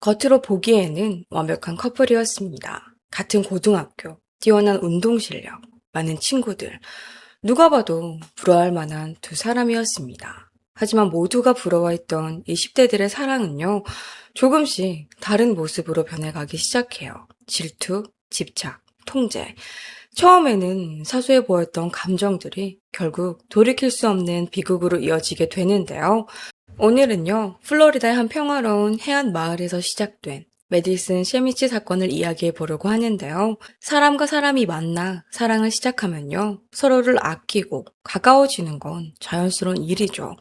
겉으로 보기에는 완벽한 커플이었습니다. 같은 고등학교, 뛰어난 운동 실력, 많은 친구들. 누가 봐도 부러워할 만한 두 사람이었습니다. 하지만 모두가 부러워했던 이 10대들의 사랑은요, 조금씩 다른 모습으로 변해가기 시작해요. 질투, 집착, 통제. 처음에는 사소해 보였던 감정들이 결국 돌이킬 수 없는 비극으로 이어지게 되는데요. 오늘은요, 플로리다의 한 평화로운 해안 마을에서 시작된 메디슨 셰미치 사건을 이야기해 보려고 하는데요. 사람과 사람이 만나 사랑을 시작하면요, 서로를 아끼고 가까워지는 건 자연스러운 일이죠.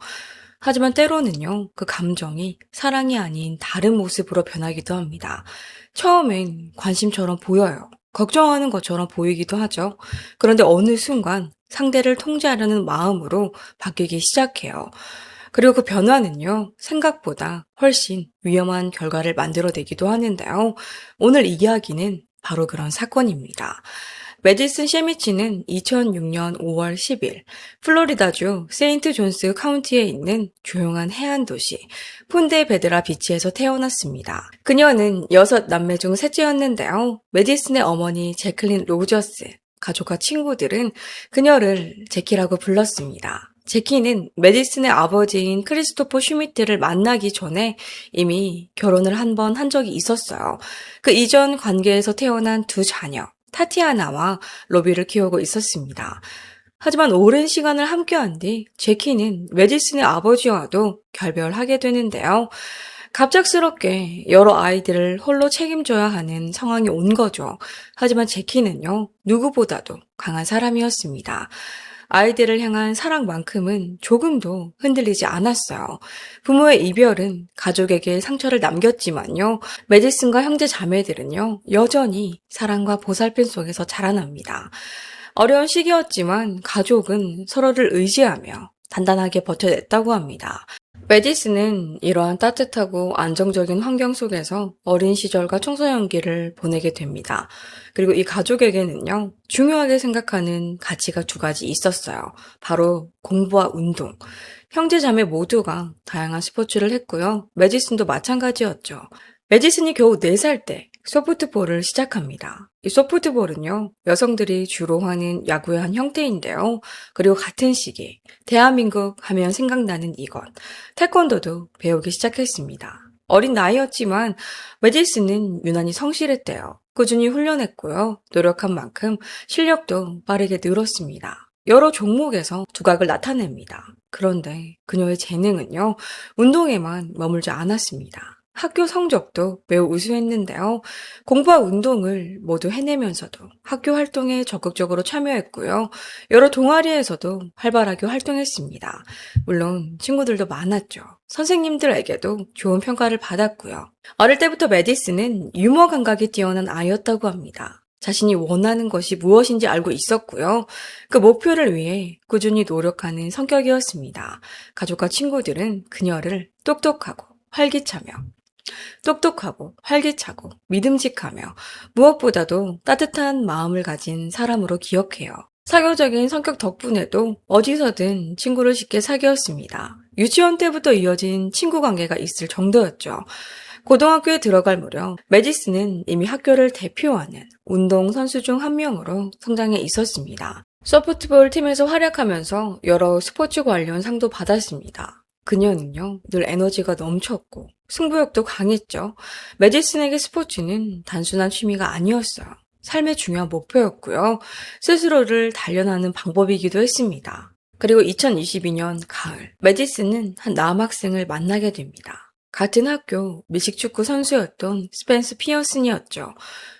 하지만 때로는요, 그 감정이 사랑이 아닌 다른 모습으로 변하기도 합니다. 처음엔 관심처럼 보여요. 걱정하는 것처럼 보이기도 하죠. 그런데 어느 순간 상대를 통제하려는 마음으로 바뀌기 시작해요. 그리고 그 변화는요, 생각보다 훨씬 위험한 결과를 만들어내기도 하는데요. 오늘 이야기는 바로 그런 사건입니다. 메디슨 셰미치는 2006년 5월 10일 플로리다주 세인트 존스 카운티에 있는 조용한 해안 도시 폰데베드라 비치에서 태어났습니다. 그녀는 6남매 중 셋째였는데요. 메디슨의 어머니 제클린 로저스, 가족과 친구들은 그녀를 제키라고 불렀습니다. 제키는 메디슨의 아버지인 크리스토퍼 슈미트를 만나기 전에 이미 결혼을 한 번 한 적이 있었어요. 그 이전 관계에서 태어난 두 자녀, 타티아나와 로비를 키우고 있었습니다. 하지만 오랜 시간을 함께한 뒤 제키는 메디슨의 아버지와도 결별하게 되는데요. 갑작스럽게 여러 아이들을 홀로 책임져야 하는 상황이 온 거죠. 하지만 제키는요, 누구보다도 강한 사람이었습니다. 아이들을 향한 사랑만큼은 조금도 흔들리지 않았어요. 부모의 이별은 가족에게 상처를 남겼지만요, 메디슨과 형제 자매들은요, 여전히 사랑과 보살핌 속에서 자라납니다. 어려운 시기였지만 가족은 서로를 의지하며 단단하게 버텨냈다고 합니다. 메디슨은 이러한 따뜻하고 안정적인 환경 속에서 어린 시절과 청소년기를 보내게 됩니다. 그리고 이 가족에게는요, 중요하게 생각하는 가치가 두 가지 있었어요. 바로 공부와 운동. 형제 자매 모두가 다양한 스포츠를 했고요. 메디슨도 마찬가지였죠. 메디슨이 겨우 4살 때 소프트볼을 시작합니다. 이 소프트볼은요, 여성들이 주로 하는 야구의 한 형태인데요. 그리고 같은 시기, 대한민국 하면 생각나는 이것, 태권도도 배우기 시작했습니다. 어린 나이였지만 메디슨은 유난히 성실했대요. 꾸준히 훈련했고요. 노력한 만큼 실력도 빠르게 늘었습니다. 여러 종목에서 두각을 나타냅니다. 그런데 그녀의 재능은요, 운동에만 머물지 않았습니다. 학교 성적도 매우 우수했는데요. 공부와 운동을 모두 해내면서도 학교 활동에 적극적으로 참여했고요. 여러 동아리에서도 활발하게 활동했습니다. 물론 친구들도 많았죠. 선생님들에게도 좋은 평가를 받았고요. 어릴 때부터 메디슨은 유머 감각이 뛰어난 아이였다고 합니다. 자신이 원하는 것이 무엇인지 알고 있었고요. 그 목표를 위해 꾸준히 노력하는 성격이었습니다. 가족과 친구들은 그녀를 똑똑하고 활기차고 믿음직하며 무엇보다도 따뜻한 마음을 가진 사람으로 기억해요. 사교적인 성격 덕분에도 어디서든 친구를 쉽게 사귀었습니다. 유치원 때부터 이어진 친구 관계가 있을 정도였죠. 고등학교에 들어갈 무렵 메디슨은 이미 학교를 대표하는 운동 선수 중 한 명으로 성장해 있었습니다. 소프트볼 팀에서 활약하면서 여러 스포츠 관련 상도 받았습니다. 그녀는요, 늘 에너지가 넘쳤고 승부욕도 강했죠. 메디슨에게 스포츠는 단순한 취미가 아니었어요. 삶의 중요한 목표였고요. 스스로를 단련하는 방법이기도 했습니다. 그리고 2022년 가을, 메디슨은 한 남학생을 만나게 됩니다. 같은 학교 미식축구 선수였던 스펜스 피어슨이었죠.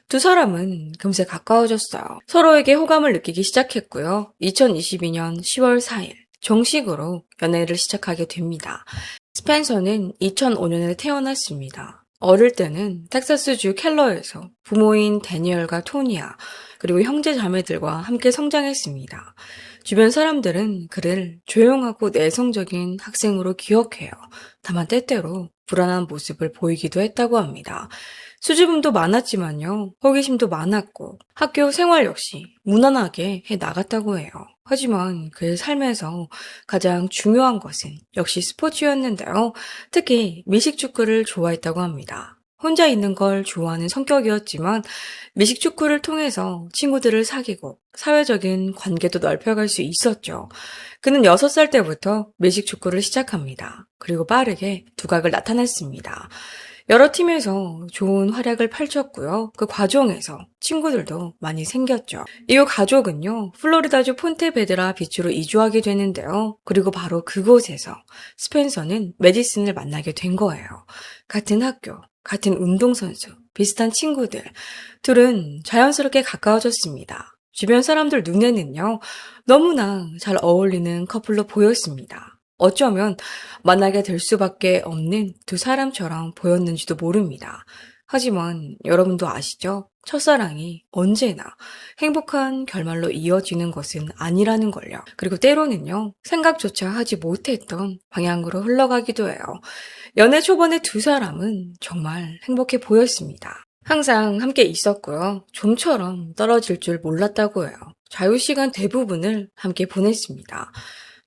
두 사람은 금세 가까워졌어요. 서로에게 호감을 느끼기 시작했고요. 2022년 10월 4일, 정식으로 연애를 시작하게 됩니다. 스펜서는 2005년에 태어났습니다. 어릴 때는 텍사스주 켈러에서 부모인 데니얼과 토니아, 그리고 형제 자매들과 함께 성장했습니다. 주변 사람들은 그를 조용하고 내성적인 학생으로 기억해요. 다만 때때로 불안한 모습을 보이기도 했다고 합니다. 수줍음도 많았지만요, 호기심도 많았고 학교 생활 역시 무난하게 해 나갔다고 해요. 하지만 그의 삶에서 가장 중요한 것은 역시 스포츠였는데요. 특히 미식축구를 좋아했다고 합니다. 혼자 있는 걸 좋아하는 성격이었지만 미식 축구를 통해서 친구들을 사귀고 사회적인 관계도 넓혀갈 수 있었죠. 그는 6살 때부터 미식 축구를 시작합니다. 그리고 빠르게 두각을 나타냈습니다. 여러 팀에서 좋은 활약을 펼쳤고요. 그 과정에서 친구들도 많이 생겼죠. 이후 가족은요, 플로리다주 폰테베드라 비치로 이주하게 되는데요. 그리고 바로 그곳에서 스펜서는 메디슨을 만나게 된 거예요. 같은 학교, 같은 운동선수, 비슷한 친구들, 둘은 자연스럽게 가까워졌습니다. 주변 사람들 눈에는요, 너무나 잘 어울리는 커플로 보였습니다. 어쩌면 만나게 될 수밖에 없는 두 사람처럼 보였는지도 모릅니다. 하지만 여러분도 아시죠? 첫사랑이 언제나 행복한 결말로 이어지는 것은 아니라는 걸요. 그리고 때로는요, 생각조차 하지 못했던 방향으로 흘러가기도 해요. 연애 초반의 두 사람은 정말 행복해 보였습니다. 항상 함께 있었고요. 좀처럼 떨어질 줄 몰랐다고 해요. 자유시간 대부분을 함께 보냈습니다.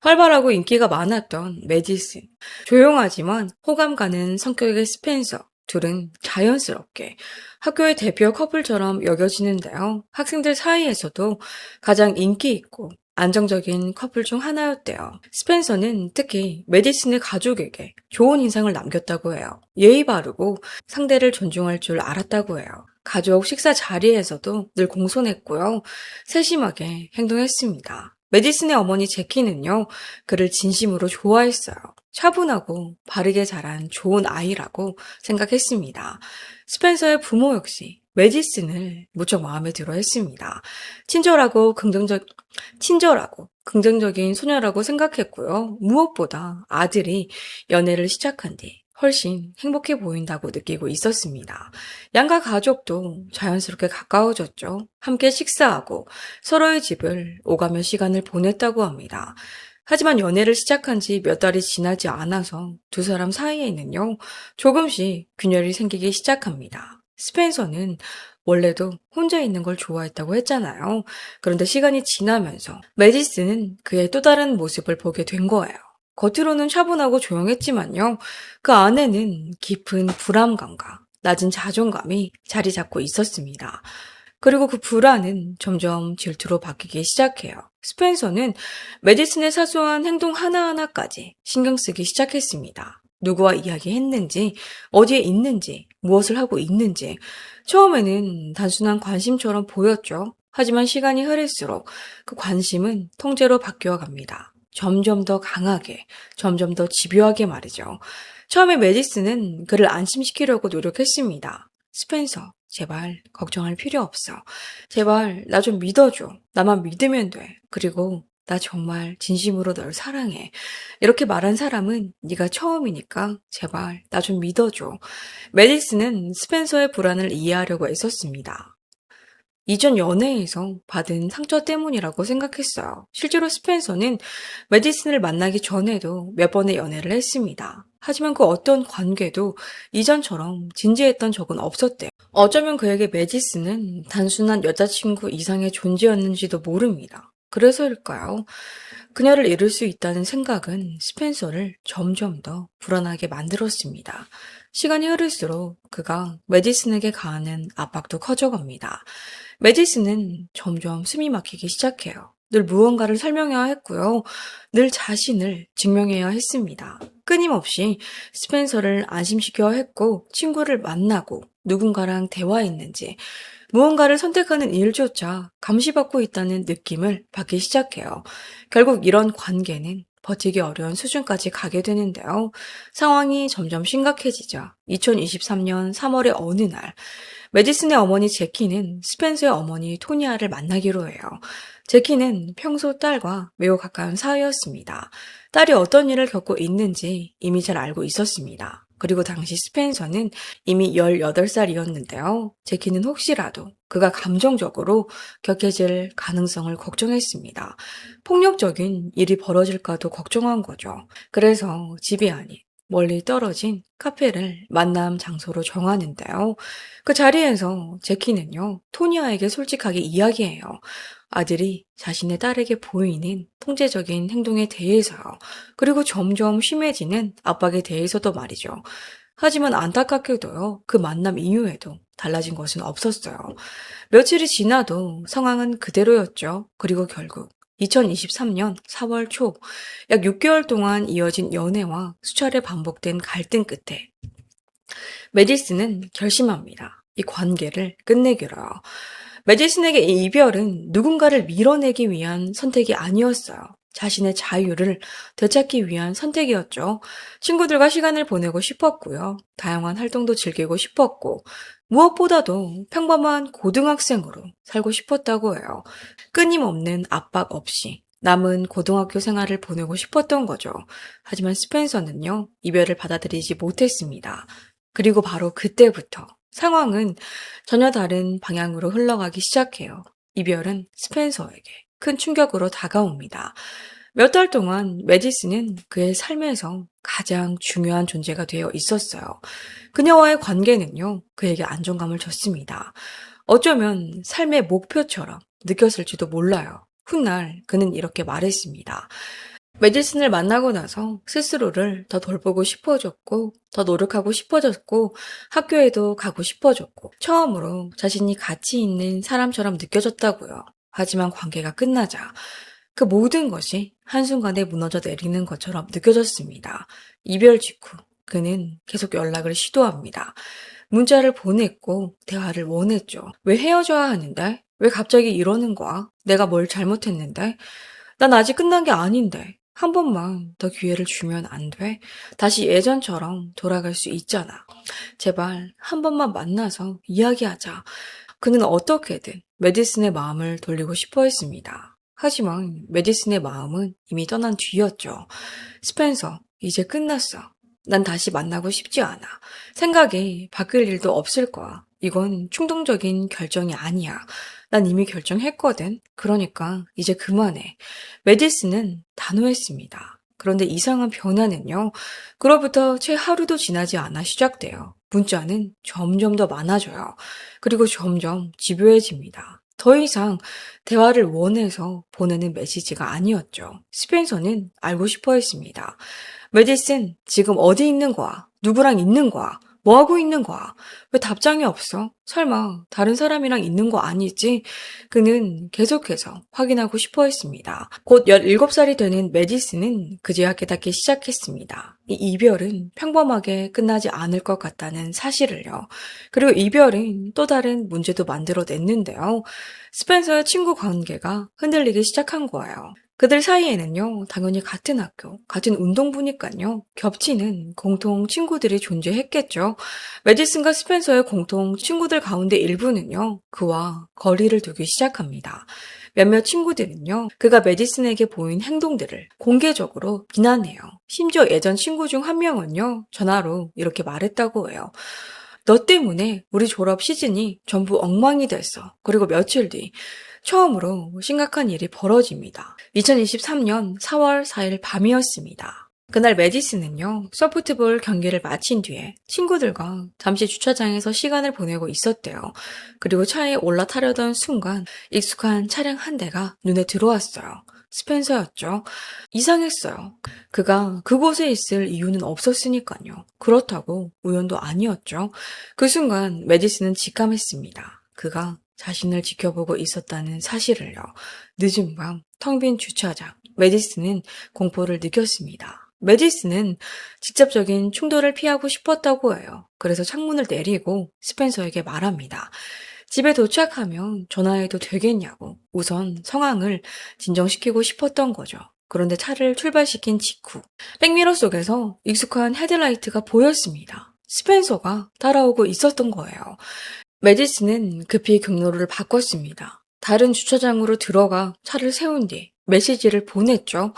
활발하고 인기가 많았던 메디슨, 조용하지만 호감 가는 성격의 스펜서, 둘은 자연스럽게 학교의 대표 커플처럼 여겨지는데요. 학생들 사이에서도 가장 인기 있고 안정적인 커플 중 하나였대요. 스펜서는 특히 메디슨의 가족에게 좋은 인상을 남겼다고 해요. 예의 바르고 상대를 존중할 줄 알았다고 해요. 가족 식사 자리에서도 늘 공손했고요. 세심하게 행동했습니다. 메디슨의 어머니 제키는요, 그를 진심으로 좋아했어요. 차분하고 바르게 자란 좋은 아이라고 생각했습니다. 스펜서의 부모 역시 메디슨을 무척 마음에 들어 했습니다. 친절하고 긍정적인 소녀라고 생각했고요. 무엇보다 아들이 연애를 시작한 뒤 훨씬 행복해 보인다고 느끼고 있었습니다. 양가 가족도 자연스럽게 가까워졌죠. 함께 식사하고 서로의 집을 오가며 시간을 보냈다고 합니다. 하지만 연애를 시작한 지 몇 달이 지나지 않아서 두 사람 사이에는요, 조금씩 균열이 생기기 시작합니다. 스펜서는 원래도 혼자 있는 걸 좋아했다고 했잖아요. 그런데 시간이 지나면서 메디슨은 그의 또 다른 모습을 보게 된 거예요. 겉으로는 차분하고 조용했지만요, 그 안에는 깊은 불안감과 낮은 자존감이 자리 잡고 있었습니다. 그리고 그 불안은 점점 질투로 바뀌기 시작해요. 스펜서는 메디슨의 사소한 행동 하나하나까지 신경 쓰기 시작했습니다. 누구와 이야기했는지, 어디에 있는지, 무엇을 하고 있는지. 처음에는 단순한 관심처럼 보였죠. 하지만 시간이 흐를수록 그 관심은 통제로 바뀌어 갑니다. 점점 더 강하게, 점점 더 집요하게 말이죠. 처음에 메디슨은 그를 안심시키려고 노력했습니다. 스펜서, 제발 걱정할 필요 없어. 제발 나 좀 믿어줘. 나만 믿으면 돼. 그리고 나 정말 진심으로 널 사랑해. 이렇게 말한 사람은 네가 처음이니까 제발 나 좀 믿어줘. 메디슨은 스펜서의 불안을 이해하려고 애썼습니다. 이전 연애에서 받은 상처 때문이라고 생각했어요. 실제로 스펜서는 메디슨을 만나기 전에도 몇 번의 연애를 했습니다. 하지만 그 어떤 관계도 이전처럼 진지했던 적은 없었대요. 어쩌면 그에게 메디슨은 단순한 여자친구 이상의 존재였는지도 모릅니다. 그래서일까요? 그녀를 잃을 수 있다는 생각은 스펜서를 점점 더 불안하게 만들었습니다. 시간이 흐를수록 그가 메디슨에게 가하는 압박도 커져갑니다. 메디슨은 점점 숨이 막히기 시작해요. 늘 무언가를 설명해야 했고요. 늘 자신을 증명해야 했습니다. 끊임없이 스펜서를 안심시켜야 했고 친구를 만나고 누군가랑 대화했는지 무언가를 선택하는 일조차 감시받고 있다는 느낌을 받기 시작해요. 결국 이런 관계는 버티기 어려운 수준까지 가게 되는데요. 상황이 점점 심각해지자 2023년 3월의 어느 날 메디슨의 어머니 제키는 스펜서의 어머니 토니아를 만나기로 해요. 제키는 평소 딸과 매우 가까운 사이였습니다. 딸이 어떤 일을 겪고 있는지 이미 잘 알고 있었습니다. 그리고 당시 스펜서는 이미 18살이었는데요. 제키는 혹시라도 그가 감정적으로 격해질 가능성을 걱정했습니다. 폭력적인 일이 벌어질까도 걱정한 거죠. 그래서 집이 아닌 멀리 떨어진 카페를 만남 장소로 정하는데요. 그 자리에서 제키는요, 토니아에게 솔직하게 이야기해요. 아들이 자신의 딸에게 보이는 통제적인 행동에 대해서요. 그리고 점점 심해지는 압박에 대해서도 말이죠. 하지만 안타깝게도요, 그 만남 이후에도 달라진 것은 없었어요. 며칠이 지나도 상황은 그대로였죠. 그리고 결국 2023년 4월 초, 약 6개월 동안 이어진 연애와 수차례 반복된 갈등 끝에 메디슨은 결심합니다. 이 관계를 끝내기로요. 메디슨에게 이 이별은 누군가를 밀어내기 위한 선택이 아니었어요. 자신의 자유를 되찾기 위한 선택이었죠. 친구들과 시간을 보내고 싶었고요. 다양한 활동도 즐기고 싶었고, 무엇보다도 평범한 고등학생으로 살고 싶었다고 해요. 끊임없는 압박 없이 남은 고등학교 생활을 보내고 싶었던 거죠. 하지만 스펜서는요, 이별을 받아들이지 못했습니다. 그리고 바로 그때부터 상황은 전혀 다른 방향으로 흘러가기 시작해요. 이별은 스펜서에게 큰 충격으로 다가옵니다. 몇 달 동안 메디슨은 그의 삶에서 가장 중요한 존재가 되어 있었어요. 그녀와의 관계는요, 그에게 안정감을 줬습니다. 어쩌면 삶의 목표처럼 느꼈을지도 몰라요. 훗날 그는 이렇게 말했습니다. 메디슨을 만나고 나서 스스로를 더 돌보고 싶어졌고, 더 노력하고 싶어졌고, 학교에도 가고 싶어졌고, 처음으로 자신이 가치 있는 사람처럼 느껴졌다고요. 하지만 관계가 끝나자 그 모든 것이 한순간에 무너져 내리는 것처럼 느껴졌습니다. 이별 직후 그는 계속 연락을 시도합니다. 문자를 보냈고 대화를 원했죠. 왜 헤어져야 하는데? 왜 갑자기 이러는 거야? 내가 뭘 잘못했는데? 난 아직 끝난 게 아닌데. 한 번만 더 기회를 주면 안 돼? 다시 예전처럼 돌아갈 수 있잖아. 제발 한 번만 만나서 이야기하자. 그는 어떻게든 메디슨의 마음을 돌리고 싶어 했습니다. 하지만 메디슨의 마음은 이미 떠난 뒤였죠. 스펜서, 이제 끝났어. 난 다시 만나고 싶지 않아. 생각이 바뀔 일도 없을 거야. 이건 충동적인 결정이 아니야. 난 이미 결정했거든. 그러니까 이제 그만해. 메디슨은 단호했습니다. 그런데 이상한 변화는요. 그로부터 채 하루도 지나지 않아 시작돼요. 문자는 점점 더 많아져요. 그리고 점점 집요해집니다. 더 이상 대화를 원해서 보내는 메시지가 아니었죠. 스펜서는 알고 싶어 했습니다. 메디슨, 지금 어디 있는 거야? 누구랑 있는 거야? 뭐 하고 있는 거야? 왜 답장이 없어? 설마 다른 사람이랑 있는 거 아니지? 그는 계속해서 확인하고 싶어 했습니다. 곧 17살이 되는 메디슨은 그제야 깨닫기 시작했습니다. 이 이별은 평범하게 끝나지 않을 것 같다는 사실을요. 그리고 이별은 또 다른 문제도 만들어냈는데요. 스펜서의 친구 관계가 흔들리기 시작한 거예요. 그들 사이에는요, 당연히 같은 학교, 같은 운동부니까요, 겹치는 공통 친구들이 존재했겠죠. 메디슨과 스펜서의 공통 친구들 가운데 일부는요, 그와 거리를 두기 시작합니다. 몇몇 친구들은요, 그가 메디슨에게 보인 행동들을 공개적으로 비난해요. 심지어 예전 친구 중 한 명은요, 전화로 이렇게 말했다고 해요. 너 때문에 우리 졸업 시즌이 전부 엉망이 됐어. 그리고 며칠 뒤 처음으로 심각한 일이 벌어집니다. 2023년 4월 4일 밤이었습니다. 그날 메디슨은요, 소프트볼 경기를 마친 뒤에 친구들과 잠시 주차장에서 시간을 보내고 있었대요. 그리고 차에 올라타려던 순간 익숙한 차량 한 대가 눈에 들어왔어요. 스펜서였죠. 이상했어요. 그가 그곳에 있을 이유는 없었으니까요. 그렇다고 우연도 아니었죠. 그 순간 메디슨은 직감했습니다. 그가 자신을 지켜보고 있었다는 사실을요. 늦은 밤, 텅 빈 주차장, 메디슨은 공포를 느꼈습니다. 메디슨은 직접적인 충돌을 피하고 싶었다고 해요. 그래서 창문을 내리고 스펜서에게 말합니다. 집에 도착하면 전화해도 되겠냐고 우선 상황을 진정시키고 싶었던 거죠. 그런데 차를 출발시킨 직후 백미러 속에서 익숙한 헤드라이트가 보였습니다. 스펜서가 따라오고 있었던 거예요. 메디슨은 급히 경로를 바꿨습니다. 다른 주차장으로 들어가 차를 세운 뒤 메시지를 보냈죠.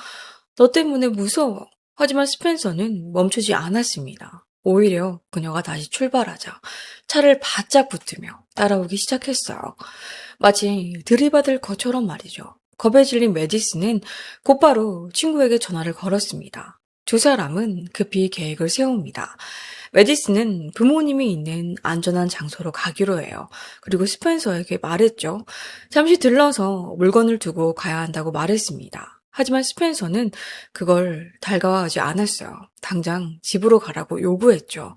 너 때문에 무서워. 하지만 스펜서는 멈추지 않았습니다. 오히려 그녀가 다시 출발하자 차를 바짝 붙으며 따라오기 시작했어요. 마치 들이받을 것처럼 말이죠. 겁에 질린 메디슨은 곧바로 친구에게 전화를 걸었습니다. 두 사람은 급히 계획을 세웁니다. 메디슨은 부모님이 있는 안전한 장소로 가기로 해요. 그리고 스펜서에게 말했죠. 잠시 들러서 물건을 두고 가야 한다고 말했습니다. 하지만 스펜서는 그걸 달가워하지 않았어요. 당장 집으로 가라고 요구했죠.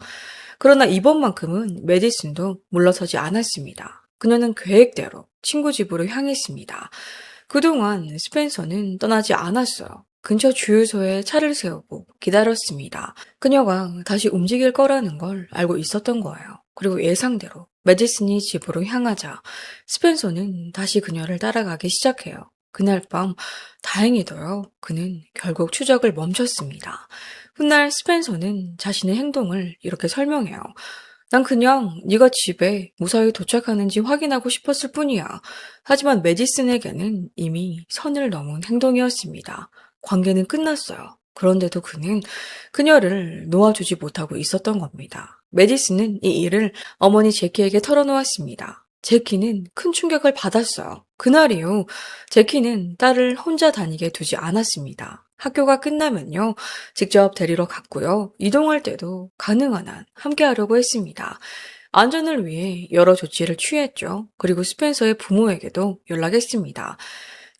그러나 이번만큼은 메디슨도 물러서지 않았습니다. 그녀는 계획대로 친구 집으로 향했습니다. 그동안 스펜서는 떠나지 않았어요. 근처 주유소에 차를 세우고 기다렸습니다. 그녀가 다시 움직일 거라는 걸 알고 있었던 거예요. 그리고 예상대로 메디슨이 집으로 향하자 스펜서는 다시 그녀를 따라가기 시작해요. 그날 밤 다행히도요. 그는 결국 추적을 멈췄습니다. 훗날 스펜서는 자신의 행동을 이렇게 설명해요. 난 그냥 네가 집에 무사히 도착하는지 확인하고 싶었을 뿐이야. 하지만 메디슨에게는 이미 선을 넘은 행동이었습니다. 관계는 끝났어요. 그런데도 그는 그녀를 놓아주지 못하고 있었던 겁니다. 메디슨은 이 일을 어머니 제키에게 털어놓았습니다. 제키는 큰 충격을 받았어요. 그날 이후 제키는 딸을 혼자 다니게 두지 않았습니다. 학교가 끝나면요, 직접 데리러 갔고요. 이동할 때도 가능한 한 함께 하려고 했습니다. 안전을 위해 여러 조치를 취했죠. 그리고 스펜서의 부모에게도 연락했습니다.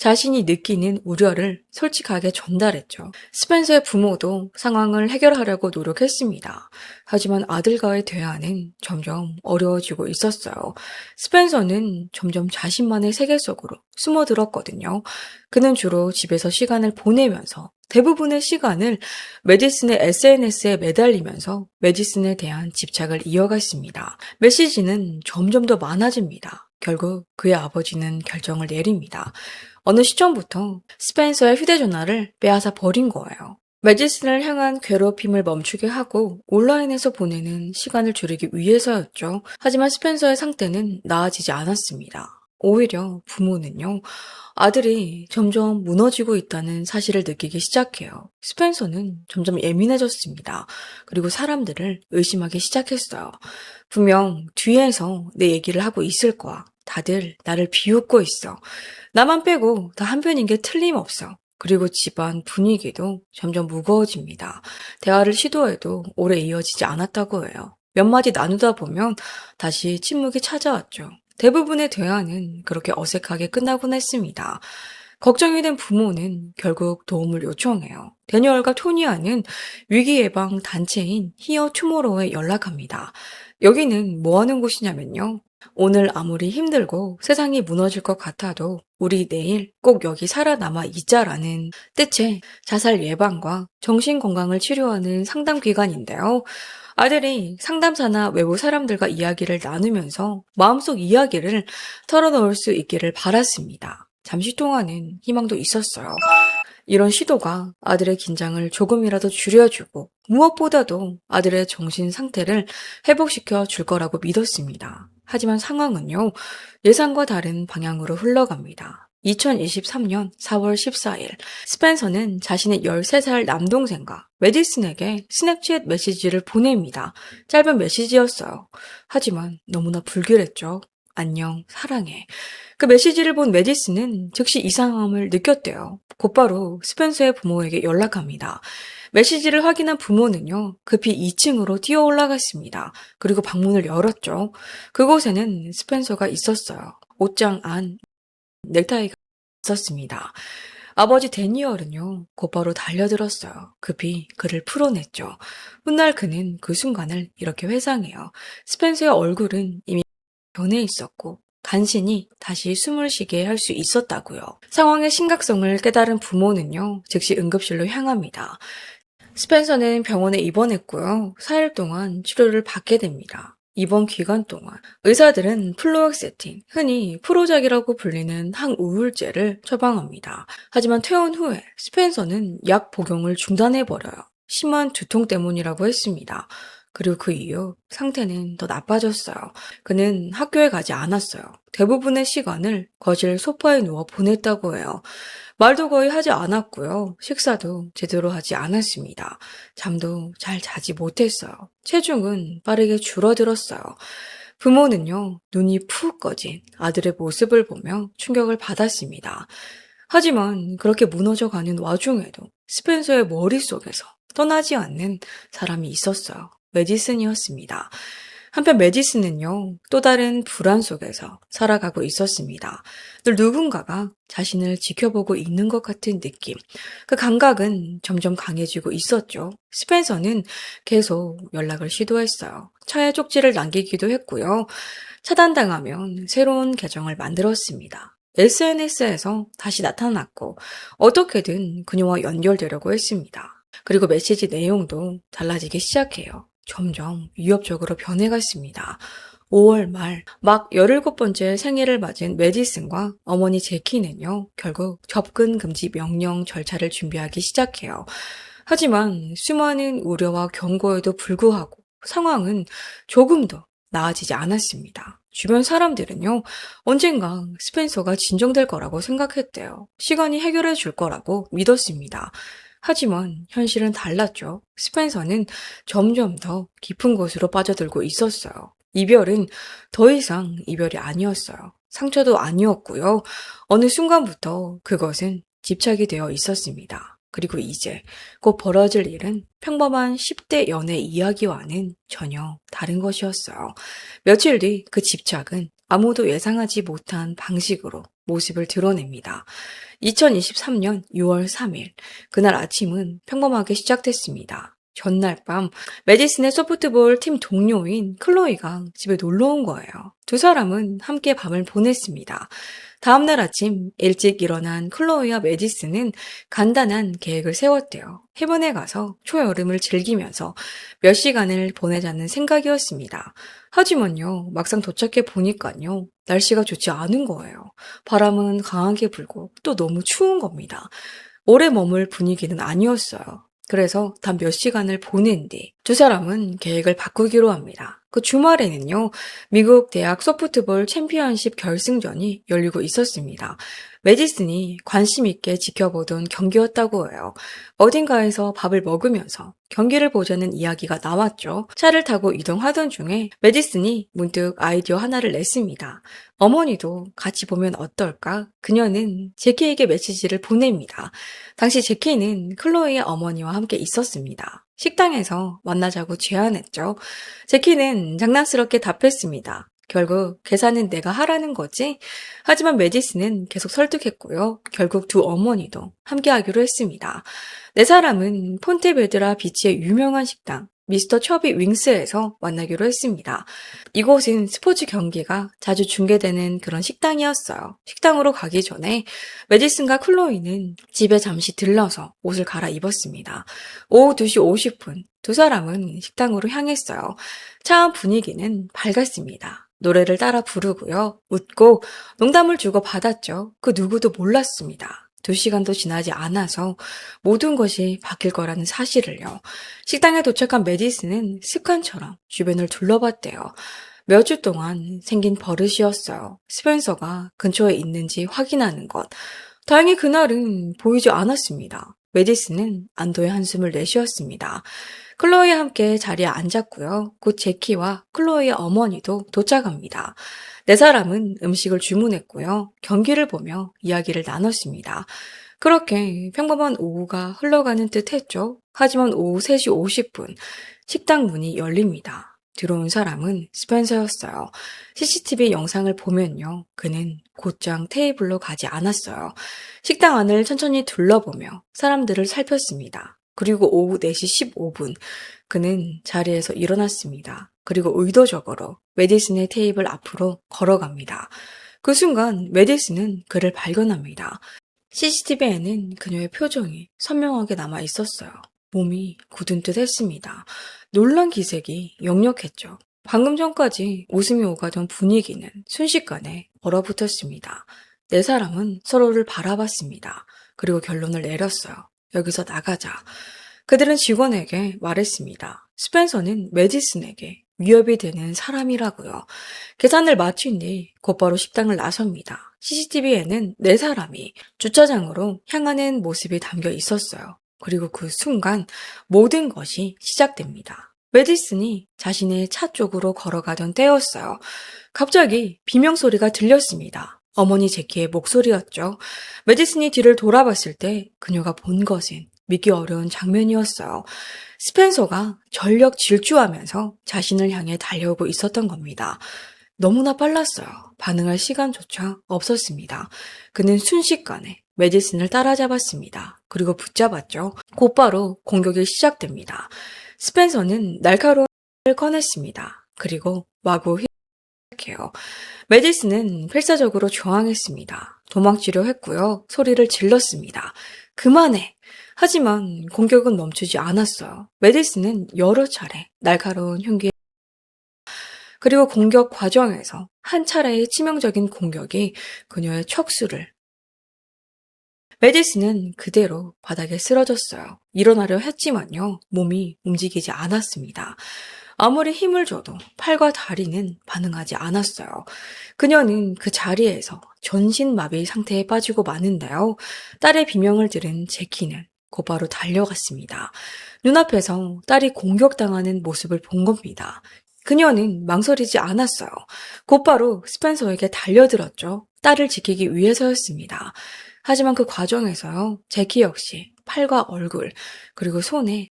자신이 느끼는 우려를 솔직하게 전달했죠. 스펜서의 부모도 상황을 해결하려고 노력했습니다. 하지만 아들과의 대화는 점점 어려워지고 있었어요. 스펜서는 점점 자신만의 세계 속으로 숨어들었거든요. 그는 주로 집에서 시간을 보내면서 대부분의 시간을 메디슨의 SNS에 매달리면서 메디슨에 대한 집착을 이어갔습니다. 메시지는 점점 더 많아집니다. 결국 그의 아버지는 결정을 내립니다. 어느 시점부터 스펜서의 휴대전화를 빼앗아 버린 거예요. 메디슨을 향한 괴롭힘을 멈추게 하고 온라인에서 보내는 시간을 줄이기 위해서였죠. 하지만 스펜서의 상태는 나아지지 않았습니다. 오히려 부모는요, 아들이 점점 무너지고 있다는 사실을 느끼기 시작해요. 스펜서는 점점 예민해졌습니다. 그리고 사람들을 의심하기 시작했어요. 분명 뒤에서 내 얘기를 하고 있을 거야. 다들 나를 비웃고 있어. 나만 빼고 다 한편인 게 틀림없어. 그리고 집안 분위기도 점점 무거워집니다. 대화를 시도해도 오래 이어지지 않았다고 해요. 몇 마디 나누다 보면 다시 침묵이 찾아왔죠. 대부분의 대화는 그렇게 어색하게 끝나곤 했습니다. 걱정이 된 부모는 결국 도움을 요청해요. 데니얼과 토니아는 위기 예방 단체인 히어 투모로우에 연락합니다. 여기는 뭐 하는 곳이냐면요. 오늘 아무리 힘들고 세상이 무너질 것 같아도 우리 내일 꼭 여기 살아남아 있자라는 뜻의 자살 예방과 정신건강을 치료하는 상담 기관인데요. 아들이 상담사나 외부 사람들과 이야기를 나누면서 마음속 이야기를 털어놓을 수 있기를 바랐습니다. 잠시 동안은 희망도 있었어요. 이런 시도가 아들의 긴장을 조금이라도 줄여주고 무엇보다도 아들의 정신 상태를 회복시켜 줄 거라고 믿었습니다. 하지만 상황은요, 예상과 다른 방향으로 흘러갑니다. 2023년 4월 14일, 스펜서는 자신의 13살 남동생과 메디슨에게 스냅챗 메시지를 보냅니다. 짧은 메시지였어요. 하지만 너무나 불길했죠. 안녕, 사랑해. 그 메시지를 본 메디슨은 즉시 이상함을 느꼈대요. 곧바로 스펜서의 부모에게 연락합니다. 메시지를 확인한 부모는요, 급히 2층으로 뛰어 올라갔습니다. 그리고 방문을 열었죠. 그곳에는 스펜서가 있었어요. 옷장 안 넥타이가 있었습니다. 아버지 데니얼은요, 곧바로 달려들었어요. 급히 그를 풀어냈죠. 훗날 그는 그 순간을 이렇게 회상해요. 스펜서의 얼굴은 이미 변해 있었고 간신히 다시 숨을 쉬게 할 수 있었다고요. 상황의 심각성을 깨달은 부모는요, 즉시 응급실로 향합니다. 스펜서는 병원에 입원했고요. 4일 동안 치료를 받게 됩니다. 이번 기간 동안 의사들은 플루옥세틴, 흔히 프로작이라고 불리는 항우울제를 처방합니다. 하지만 퇴원 후에 스펜서는 약 복용을 중단해버려요. 심한 두통 때문이라고 했습니다. 그리고 그 이후 상태는 더 나빠졌어요. 그는 학교에 가지 않았어요. 대부분의 시간을 거실 소파에 누워 보냈다고 해요. 말도 거의 하지 않았고요. 식사도 제대로 하지 않았습니다. 잠도 잘 자지 못했어요. 체중은 빠르게 줄어들었어요. 부모는요, 눈이 푹 꺼진 아들의 모습을 보며 충격을 받았습니다. 하지만 그렇게 무너져가는 와중에도 스펜서의 머릿속에서 떠나지 않는 사람이 있었어요. 메디슨이었습니다. 한편 메디슨은요, 또 다른 불안 속에서 살아가고 있었습니다. 늘 누군가가 자신을 지켜보고 있는 것 같은 느낌. 그 감각은 점점 강해지고 있었죠. 스펜서는 계속 연락을 시도했어요. 차에 쪽지를 남기기도 했고요. 차단당하면 새로운 계정을 만들었습니다. SNS에서 다시 나타났고 어떻게든 그녀와 연결되려고 했습니다. 그리고 메시지 내용도 달라지기 시작해요. 점점 위협적으로 변해갔습니다. 5월 말, 막 17번째 생일을 맞은 메디슨과 어머니 제키는요, 결국 접근 금지 명령 절차를 준비하기 시작해요. 하지만 수많은 우려와 경고에도 불구하고 상황은 조금 더 나아지지 않았습니다. 주변 사람들은요, 언젠가 스펜서가 진정될 거라고 생각했대요. 시간이 해결해 줄 거라고 믿었습니다. 하지만 현실은 달랐죠. 스펜서는 점점 더 깊은 곳으로 빠져들고 있었어요. 이별은 더 이상 이별이 아니었어요. 상처도 아니었고요. 어느 순간부터 그것은 집착이 되어 있었습니다. 그리고 이제 곧 벌어질 일은 평범한 10대 연애 이야기와는 전혀 다른 것이었어요. 며칠 뒤 그 집착은 아무도 예상하지 못한 방식으로 모습을 드러냅니다. 2023년 6월 3일, 그날 아침은 평범하게 시작됐습니다. 전날 밤, 메디슨의 소프트볼 팀 동료인 클로이가 집에 놀러 온 거예요. 두 사람은 함께 밤을 보냈습니다. 다음날 아침 일찍 일어난 클로이와 메디슨은 간단한 계획을 세웠대요. 해변에 가서 초여름을 즐기면서 몇 시간을 보내자는 생각이었습니다. 하지만요, 막상 도착해 보니까요, 날씨가 좋지 않은 거예요. 바람은 강하게 불고 또 너무 추운 겁니다. 오래 머물 분위기는 아니었어요. 그래서 단 몇 시간을 보낸 뒤 두 사람은 계획을 바꾸기로 합니다. 그 주말에는요, 미국 대학 소프트볼 챔피언십 결승전이 열리고 있었습니다. 메디슨이 관심 있게 지켜보던 경기였다고 해요. 어딘가에서 밥을 먹으면서 경기를 보자는 이야기가 나왔죠. 차를 타고 이동하던 중에 메디슨이 문득 아이디어 하나를 냈습니다. 어머니도 같이 보면 어떨까? 그녀는 제키에게 메시지를 보냅니다. 당시 제키는 클로이의 어머니와 함께 있었습니다. 식당에서 만나자고 제안했죠. 제키는 장난스럽게 답했습니다. 결국 계산은 내가 하라는 거지? 하지만 메디슨은 계속 설득했고요. 결국 두 어머니도 함께하기로 했습니다. 네 사람은 폰테베드라 비치의 유명한 식당 미스터 처비 윙스에서 만나기로 했습니다. 이곳은 스포츠 경기가 자주 중계되는 그런 식당이었어요. 식당으로 가기 전에 메디슨과 클로이는 집에 잠시 들러서 옷을 갈아입었습니다. 오후 2시 50분 두 사람은 식당으로 향했어요. 차 안 분위기는 밝았습니다. 노래를 따라 부르고요. 웃고 농담을 주고 받았죠. 그 누구도 몰랐습니다. 2시간도 지나지 않아서 모든 것이 바뀔 거라는 사실을요. 식당에 도착한 메디슨은 습관처럼 주변을 둘러봤대요. 몇 주 동안 생긴 버릇이었어요. 스펜서가 근처에 있는지 확인하는 것. 다행히 그날은 보이지 않았습니다. 메디슨은 안도의 한숨을 내쉬었습니다. 클로이와 함께 자리에 앉았고요. 곧 제키와 클로이의 어머니도 도착합니다. 네 사람은 음식을 주문했고요. 경기를 보며 이야기를 나눴습니다. 그렇게 평범한 오후가 흘러가는 듯 했죠. 하지만 오후 3시 50분 식당 문이 열립니다. 들어온 사람은 스펜서였어요. CCTV 영상을 보면요. 그는 곧장 테이블로 가지 않았어요. 식당 안을 천천히 둘러보며 사람들을 살폈습니다. 그리고 오후 4시 15분 그는 자리에서 일어났습니다. 그리고 의도적으로 메디슨의 테이블 앞으로 걸어갑니다. 그 순간 메디슨은 그를 발견합니다. CCTV에는 그녀의 표정이 선명하게 남아 있었어요. 몸이 굳은 듯 했습니다. 놀란 기색이 역력했죠. 방금 전까지 웃음이 오가던 분위기는 순식간에 얼어붙었습니다. 네 사람은 서로를 바라봤습니다. 그리고 결론을 내렸어요. 여기서 나가자. 그들은 직원에게 말했습니다. 스펜서는 메디슨에게 위협이 되는 사람이라고요. 계산을 마친 뒤 곧바로 식당을 나섭니다. CCTV에는 네 사람이 주차장으로 향하는 모습이 담겨 있었어요. 그리고 그 순간 모든 것이 시작됩니다. 메디슨이 자신의 차 쪽으로 걸어가던 때였어요. 갑자기 비명소리가 들렸습니다. 어머니 제키의 목소리였죠. 메디슨이 뒤를 돌아봤을 때 그녀가 본 것은 믿기 어려운 장면이었어요. 스펜서가 전력 질주하면서 자신을 향해 달려오고 있었던 겁니다. 너무나 빨랐어요. 반응할 시간조차 없었습니다. 그는 순식간에 메디슨을 따라잡았습니다. 그리고 붙잡았죠. 곧바로 공격이 시작됩니다. 스펜서는 날카로운 을 꺼냈습니다. 그리고 마구 시작해요. 메디슨은 필사적으로 저항했습니다. 도망치려 했고요. 소리를 질렀습니다. 그만해! 하지만 공격은 멈추지 않았어요. 메디슨은 여러 차례 날카로운 흉기에 그리고 공격 과정에서 한 차례의 치명적인 공격이 그녀의 척수를 메디슨은 그대로 바닥에 쓰러졌어요. 일어나려 했지만요. 몸이 움직이지 않았습니다. 아무리 힘을 줘도 팔과 다리는 반응하지 않았어요. 그녀는 그 자리에서 전신마비 상태에 빠지고 마는데요. 딸의 비명을 들은 제키는 곧바로 달려갔습니다. 눈앞에서 딸이 공격당하는 모습을 본 겁니다. 그녀는 망설이지 않았어요. 곧바로 스펜서에게 달려들었죠. 딸을 지키기 위해서였습니다. 하지만 그 과정에서요. 제키 역시 팔과 얼굴 그리고 손에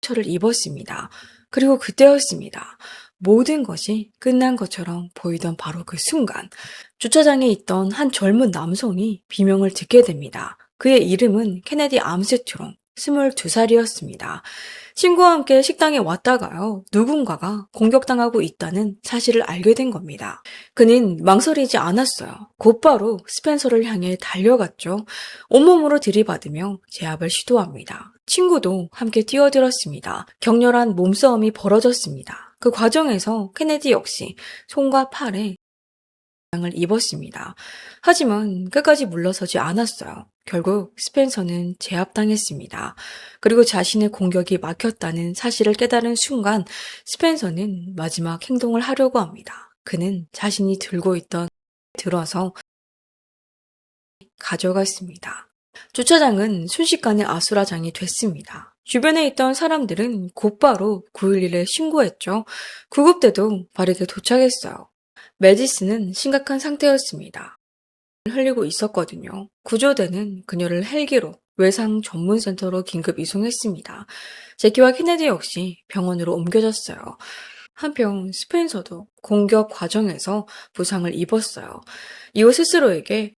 상처를 입었습니다. 그리고 그때였습니다. 모든 것이 끝난 것처럼 보이던 바로 그 순간 주차장에 있던 한 젊은 남성이 비명을 듣게 됩니다. 그의 이름은 케네디 암스트롱 22살이었습니다. 친구와 함께 식당에 왔다가요. 누군가가 공격당하고 있다는 사실을 알게 된 겁니다. 그는 망설이지 않았어요. 곧바로 스펜서를 향해 달려갔죠. 온몸으로 들이받으며 제압을 시도합니다. 친구도 함께 뛰어들었습니다. 격렬한 몸싸움이 벌어졌습니다. 그 과정에서 케네디 역시 손과 팔에 을 입었습니다. 하지만 끝까지 물러서지 않았어요. 결국 스펜서는 제압당했습니다. 그리고 자신의 공격이 막혔다는 사실을 깨달은 순간 스펜서는 마지막 행동을 하려고 합니다. 그는 자신이 들고 있던 들어서 가져갔습니다. 주차장은 순식간에 아수라장이 됐습니다. 주변에 있던 사람들은 곧바로 911에 신고했죠. 구급대도 빠르게 도착했어요. 메디슨은 심각한 상태였습니다. 흘리고 있었거든요. 구조대는 그녀를 헬기로 외상 전문센터로 긴급 이송했습니다. 제키와 케네디 역시 병원으로 옮겨졌어요. 한편 스펜서도 공격 과정에서 부상을 입었어요. 이후 스스로에게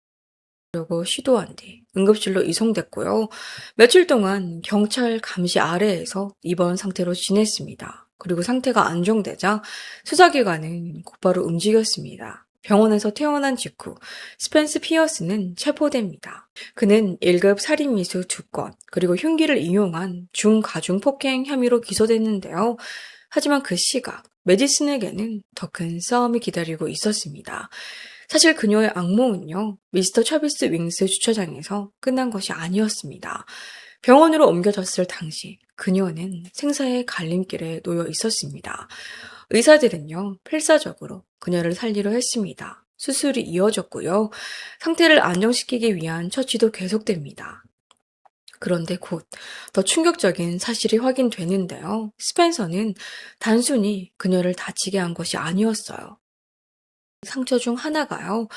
려고 시도한 뒤 응급실로 이송됐고요. 며칠 동안 경찰 감시 아래에서 입원 상태로 지냈습니다. 그리고 상태가 안정되자 수사기관은 곧바로 움직였습니다. 병원에서 퇴원한 직후 스펜스 피어스는 체포됩니다. 그는 1급 살인미수 2건 그리고 흉기를 이용한 중가중 폭행 혐의로 기소됐는데요. 하지만 그 시각 메디슨에게는 더 큰 싸움이 기다리고 있었습니다. 사실 그녀의 악몽은요, 미스터 차비스 윙스 주차장에서 끝난 것이 아니었습니다. 병원으로 옮겨졌을 당시 그녀는 생사의 갈림길에 놓여 있었습니다. 의사들은요, 필사적으로 그녀를 살리려 했습니다. 수술이 이어졌고요. 상태를 안정시키기 위한 처치도 계속됩니다. 그런데 곧 더 충격적인 사실이 확인되는데요. 스펜서는 단순히 그녀를 다치게 한 것이 아니었어요. 상처 중 하나가요.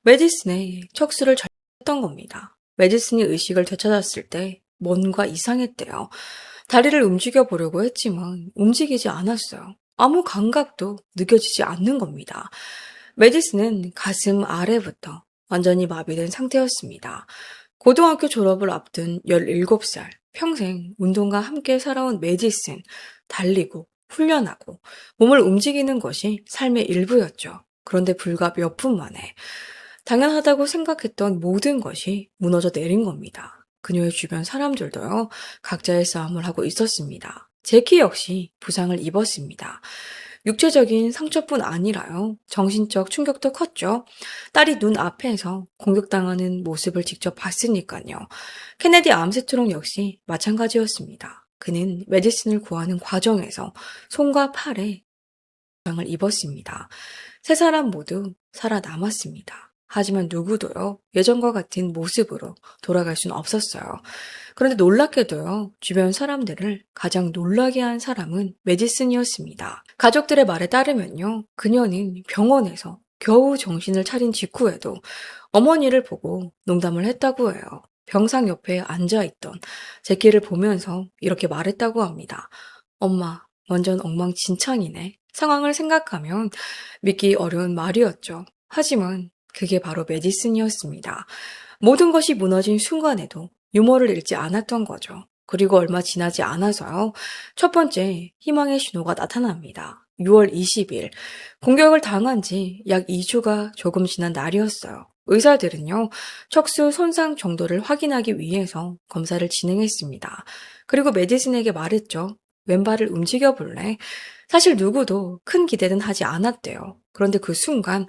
메디슨의 척수를 절했던 겁니다. 메디슨이 의식을 되찾았을 때 뭔가 이상했대요. 다리를 움직여 보려고 했지만 움직이지 않았어요. 아무 감각도 느껴지지 않는 겁니다. 메디슨은 가슴 아래부터 완전히 마비된 상태였습니다. 고등학교 졸업을 앞둔 17살, 평생 운동과 함께 살아온 메디슨, 달리고, 훈련하고, 몸을 움직이는 것이 삶의 일부였죠. 그런데 불과 몇 분 만에 당연하다고 생각했던 모든 것이 무너져 내린 겁니다. 그녀의 주변 사람들도요, 각자의 싸움을 하고 있었습니다. 제키 역시 부상을 입었습니다. 육체적인 상처뿐 아니라요, 정신적 충격도 컸죠. 딸이 눈 앞에서 공격당하는 모습을 직접 봤으니까요. 케네디 암스트롱 역시 마찬가지였습니다. 그는 메디슨을 구하는 과정에서 손과 팔에 부상을 입었습니다. 세 사람 모두 살아남았습니다. 하지만 누구도요, 예전과 같은 모습으로 돌아갈 수는 없었어요. 그런데 놀랍게도요, 주변 사람들을 가장 놀라게 한 사람은 메디슨이었습니다. 가족들의 말에 따르면요, 그녀는 병원에서 겨우 정신을 차린 직후에도 어머니를 보고 농담을 했다고 해요. 병상 옆에 앉아있던 제키를 보면서 이렇게 말했다고 합니다. 엄마, 완전 엉망진창이네. 상황을 생각하면 믿기 어려운 말이었죠. 하지만 그게 바로 메디슨이었습니다. 모든 것이 무너진 순간에도 유머를 잃지 않았던 거죠. 그리고 얼마 지나지 않아서요. 첫 번째 희망의 신호가 나타납니다. 6월 20일, 공격을 당한 지 약 2주가 조금 지난 날이었어요. 의사들은요, 척수 손상 정도를 확인하기 위해서 검사를 진행했습니다. 그리고 메디슨에게 말했죠. 왼발을 움직여 볼래? 사실 누구도 큰 기대는 하지 않았대요. 그런데 그 순간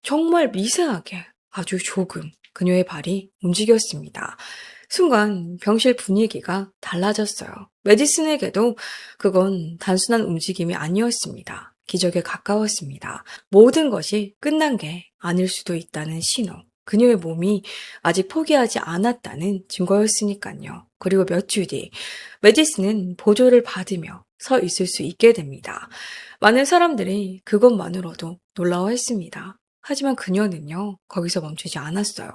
정말 미세하게 아주 조금 그녀의 발이 움직였습니다. 순간 병실 분위기가 달라졌어요. 메디슨에게도 그건 단순한 움직임이 아니었습니다. 기적에 가까웠습니다. 모든 것이 끝난 게 아닐 수도 있다는 신호. 그녀의 몸이 아직 포기하지 않았다는 증거였으니까요. 그리고 몇 주 뒤, 메디슨은 보조를 받으며 서 있을 수 있게 됩니다. 많은 사람들이 그것만으로도 놀라워했습니다. 하지만 그녀는요, 거기서 멈추지 않았어요.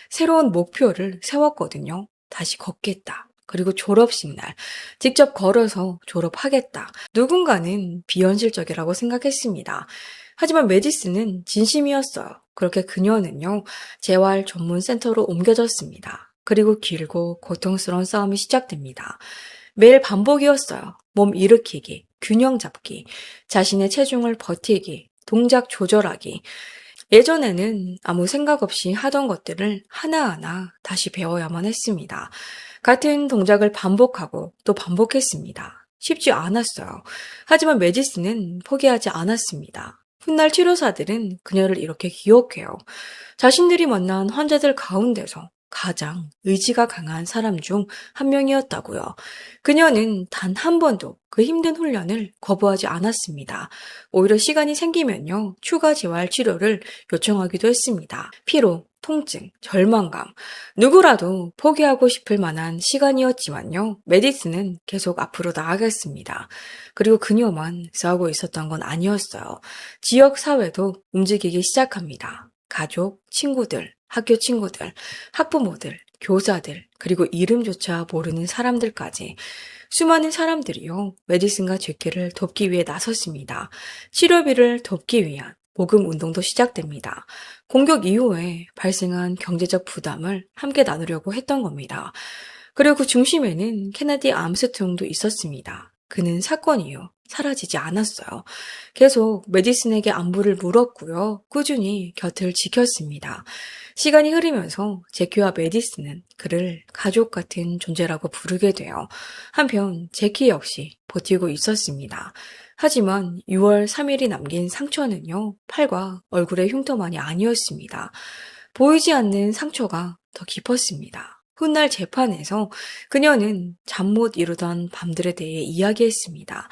새로운 목표를 세웠거든요. 다시 걷겠다. 그리고 졸업식 날, 직접 걸어서 졸업하겠다. 누군가는 비현실적이라고 생각했습니다. 하지만 메디슨은 진심이었어요. 그렇게 그녀는요, 재활 전문 센터로 옮겨졌습니다. 그리고 길고 고통스러운 싸움이 시작됩니다. 매일 반복이었어요. 몸 일으키기, 균형 잡기, 자신의 체중을 버티기, 동작 조절하기. 예전에는 아무 생각 없이 하던 것들을 하나하나 다시 배워야만 했습니다. 같은 동작을 반복하고 또 반복했습니다. 쉽지 않았어요. 하지만 메디슨은 포기하지 않았습니다. 훗날 치료사들은 그녀를 이렇게 기억해요. 자신들이 만난 환자들 가운데서 가장 의지가 강한 사람 중 한 명이었다고요. 그녀는 단 한 번도 그 힘든 훈련을 거부하지 않았습니다. 오히려 시간이 생기면요, 추가 재활 치료를 요청하기도 했습니다. 피로, 통증, 절망감, 누구라도 포기하고 싶을 만한 시간이었지만요, 메디슨은 계속 앞으로 나아갔습니다. 그리고 그녀만 싸우고 있었던 건 아니었어요. 지역 사회도 움직이기 시작합니다. 가족, 친구들, 학교 친구들, 학부모들, 교사들, 그리고 이름조차 모르는 사람들까지 수많은 사람들이요, 메디슨과 제키를 돕기 위해 나섰습니다. 치료비를 돕기 위한 모금 운동도 시작됩니다. 공격 이후에 발생한 경제적 부담을 함께 나누려고 했던 겁니다. 그리고 그 중심에는 케네디 암스트롱도 있었습니다. 그는 사건 이후 사라지지 않았어요. 계속 메디슨에게 안부를 물었고요. 꾸준히 곁을 지켰습니다. 시간이 흐르면서 제키와 메디슨은 그를 가족 같은 존재라고 부르게 돼요. 한편 제키 역시 버티고 있었습니다. 하지만 6월 3일이 남긴 상처는요, 팔과 얼굴의 흉터만이 아니었습니다. 보이지 않는 상처가 더 깊었습니다. 훗날 재판에서 그녀는 잠 못 이루던 밤들에 대해 이야기했습니다.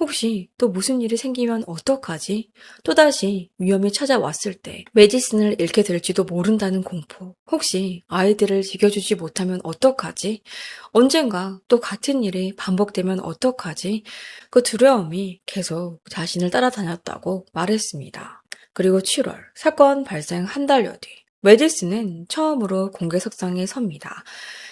혹시 또 무슨 일이 생기면 어떡하지? 또다시 위험이 찾아왔을 때 메디슨을 잃게 될지도 모른다는 공포. 혹시 아이들을 지켜주지 못하면 어떡하지? 언젠가 또 같은 일이 반복되면 어떡하지? 그 두려움이 계속 자신을 따라다녔다고 말했습니다. 그리고 7월, 사건 발생 한 달여 뒤, 메디슨은 처음으로 공개석상에 섭니다.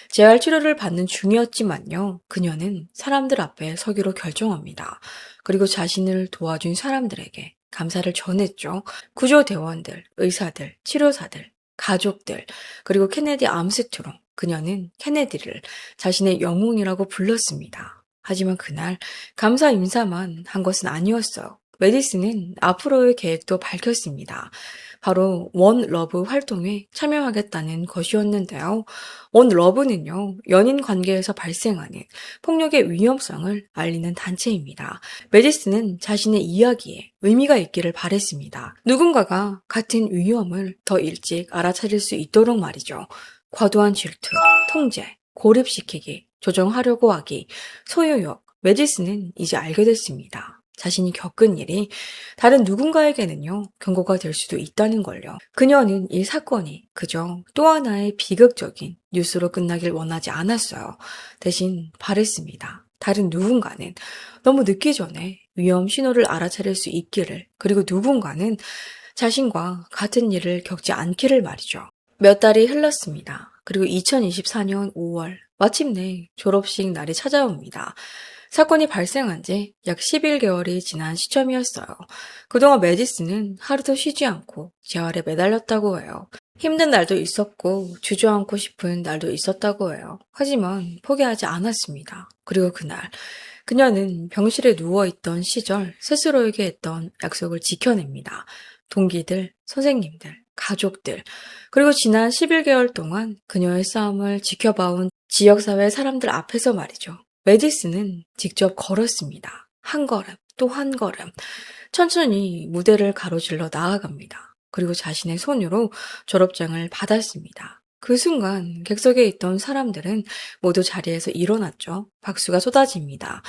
재활 치료를 받는 중이었지만요, 그녀는 사람들 앞에 서기로 결정합니다. 그리고 자신을 도와준 사람들에게 감사를 전했죠. 구조대원들, 의사들, 치료사들, 가족들, 그리고 케네디 암스트롱. 그녀는 케네디를 자신의 영웅이라고 불렀습니다. 하지만 그날 감사 인사만 한 것은 아니었어요. 메디슨은 앞으로의 계획도 밝혔습니다. 바로 원 러브 활동에 참여하겠다는 것이었는데요. 원 러브는요, 연인 관계에서 발생하는 폭력의 위험성을 알리는 단체입니다. 메디슨은 자신의 이야기에 의미가 있기를 바랬습니다. 누군가가 같은 위험을 더 일찍 알아차릴 수 있도록 말이죠. 과도한 질투, 통제, 고립시키기, 조정하려고 하기, 소유욕, 메디슨은 이제 알게 됐습니다. 자신이 겪은 일이 다른 누군가에게는요, 경고가 될 수도 있다는 걸요. 그녀는 이 사건이 그저 또 하나의 비극적인 뉴스로 끝나길 원하지 않았어요. 대신 바랬습니다. 다른 누군가는 너무 늦기 전에 위험 신호를 알아차릴 수 있기를, 그리고 누군가는 자신과 같은 일을 겪지 않기를 말이죠. 몇 달이 흘렀습니다. 그리고 2024년 5월, 마침내 졸업식 날이 찾아옵니다. 사건이 발생한 지 약 11개월이 지난 시점이었어요. 그동안 메디슨은 하루도 쉬지 않고 재활에 매달렸다고 해요. 힘든 날도 있었고 주저앉고 싶은 날도 있었다고 해요. 하지만 포기하지 않았습니다. 그리고 그날 그녀는 병실에 누워있던 시절 스스로에게 했던 약속을 지켜냅니다. 동기들, 선생님들, 가족들, 그리고 지난 11개월 동안 그녀의 싸움을 지켜봐온 지역사회 사람들 앞에서 말이죠. 메디슨은 직접 걸었습니다. 한 걸음, 또 한 걸음. 천천히 무대를 가로질러 나아갑니다. 그리고 자신의 손으로 졸업장을 받았습니다. 그 순간 객석에 있던 사람들은 모두 자리에서 일어났죠. 박수가 쏟아집니다.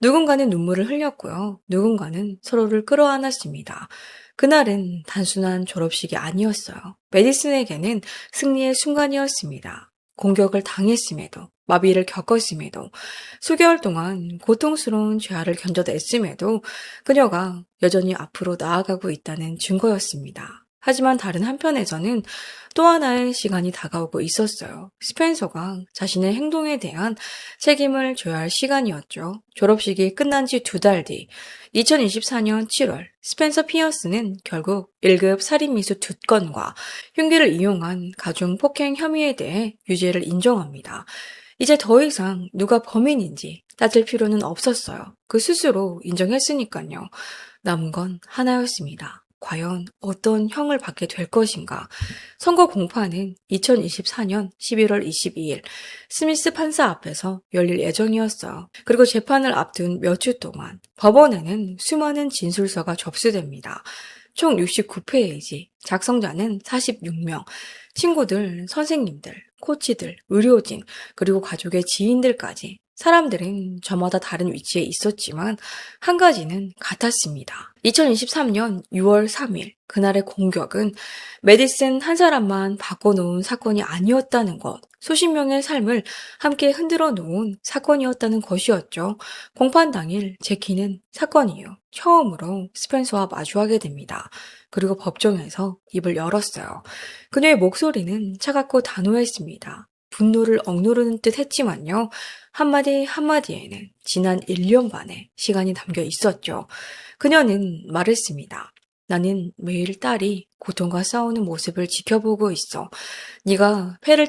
누군가는 눈물을 흘렸고요. 누군가는 서로를 끌어안았습니다. 그날은 단순한 졸업식이 아니었어요. 메디슨에게는 승리의 순간이었습니다. 공격을 당했음에도, 마비를 겪었음에도, 수개월 동안 고통스러운 죄악을 견뎌냈음에도 그녀가 여전히 앞으로 나아가고 있다는 증거였습니다. 하지만 다른 한편에서는 또 하나의 시간이 다가오고 있었어요. 스펜서가 자신의 행동에 대한 책임을 져야 할 시간이었죠. 졸업식이 끝난 지 2달 뒤, 2024년 7월, 스펜서 피어스는 결국 1급 살인미수 2건과 흉기를 이용한 가중 폭행 혐의에 대해 유죄를 인정합니다. 이제 더 이상 누가 범인인지 따질 필요는 없었어요. 그 스스로 인정했으니까요. 남은 건 하나였습니다. 과연 어떤 형을 받게 될 것인가? 선거 공판은 2024년 11월 22일 스미스 판사 앞에서 열릴 예정이었어요. 그리고 재판을 앞둔 몇 주 동안 법원에는 수많은 진술서가 접수됩니다. 총 69페이지, 작성자는 46명, 친구들, 선생님들, 코치들, 의료진, 그리고 가족의 지인들까지 사람들은 저마다 다른 위치에 있었지만 한 가지는 같았습니다. 2023년 6월 3일 그날의 공격은 메디슨 한 사람만 바꿔놓은 사건이 아니었다는 것, 수십 명의 삶을 함께 흔들어 놓은 사건이었다는 것이었죠. 공판 당일 제키는 사건 이후 처음으로 스펜서와 마주하게 됩니다. 그리고 법정에서 입을 열었어요. 그녀의 목소리는 차갑고 단호했습니다. 분노를 억누르는 듯 했지만요. 한마디 한마디에는 지난 1년 반의 시간이 담겨 있었죠. 그녀는 말했습니다. 나는 매일 딸이 고통과 싸우는 모습을 지켜보고 있어. 네가 폐를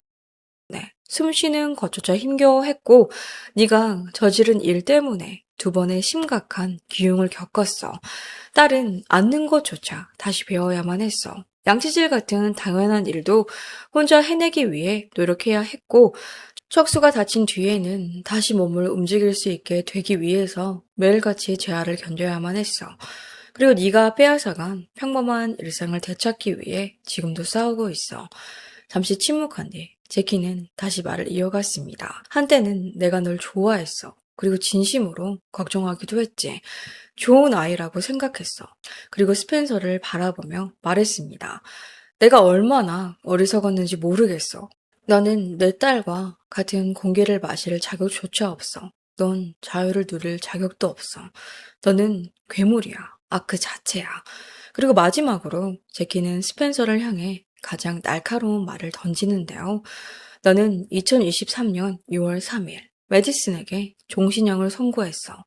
네, 숨 쉬는 것조차 힘겨워했고 네가 저지른 일 때문에 2번의 심각한 기흉을 겪었어. 딸은 앉는 것조차 다시 배워야만 했어. 양치질 같은 당연한 일도 혼자 해내기 위해 노력해야 했고 척수가 다친 뒤에는 다시 몸을 움직일 수 있게 되기 위해서 매일같이 재활을 견뎌야만 했어. 그리고 네가 빼앗아간 평범한 일상을 되찾기 위해 지금도 싸우고 있어. 잠시 침묵한 뒤 제키는 다시 말을 이어갔습니다. 한때는 내가 널 좋아했어. 그리고 진심으로 걱정하기도 했지. 좋은 아이라고 생각했어. 그리고 스펜서를 바라보며 말했습니다. 내가 얼마나 어리석었는지 모르겠어. 너는 내 딸과 같은 공기를 마실 자격조차 없어. 넌 자유를 누릴 자격도 없어. 너는 괴물이야. 그 자체야. 그리고 마지막으로 제키는 스펜서를 향해 가장 날카로운 말을 던지는데요. 너는 2023년 6월 3일 메디슨에게 종신형을 선고했어.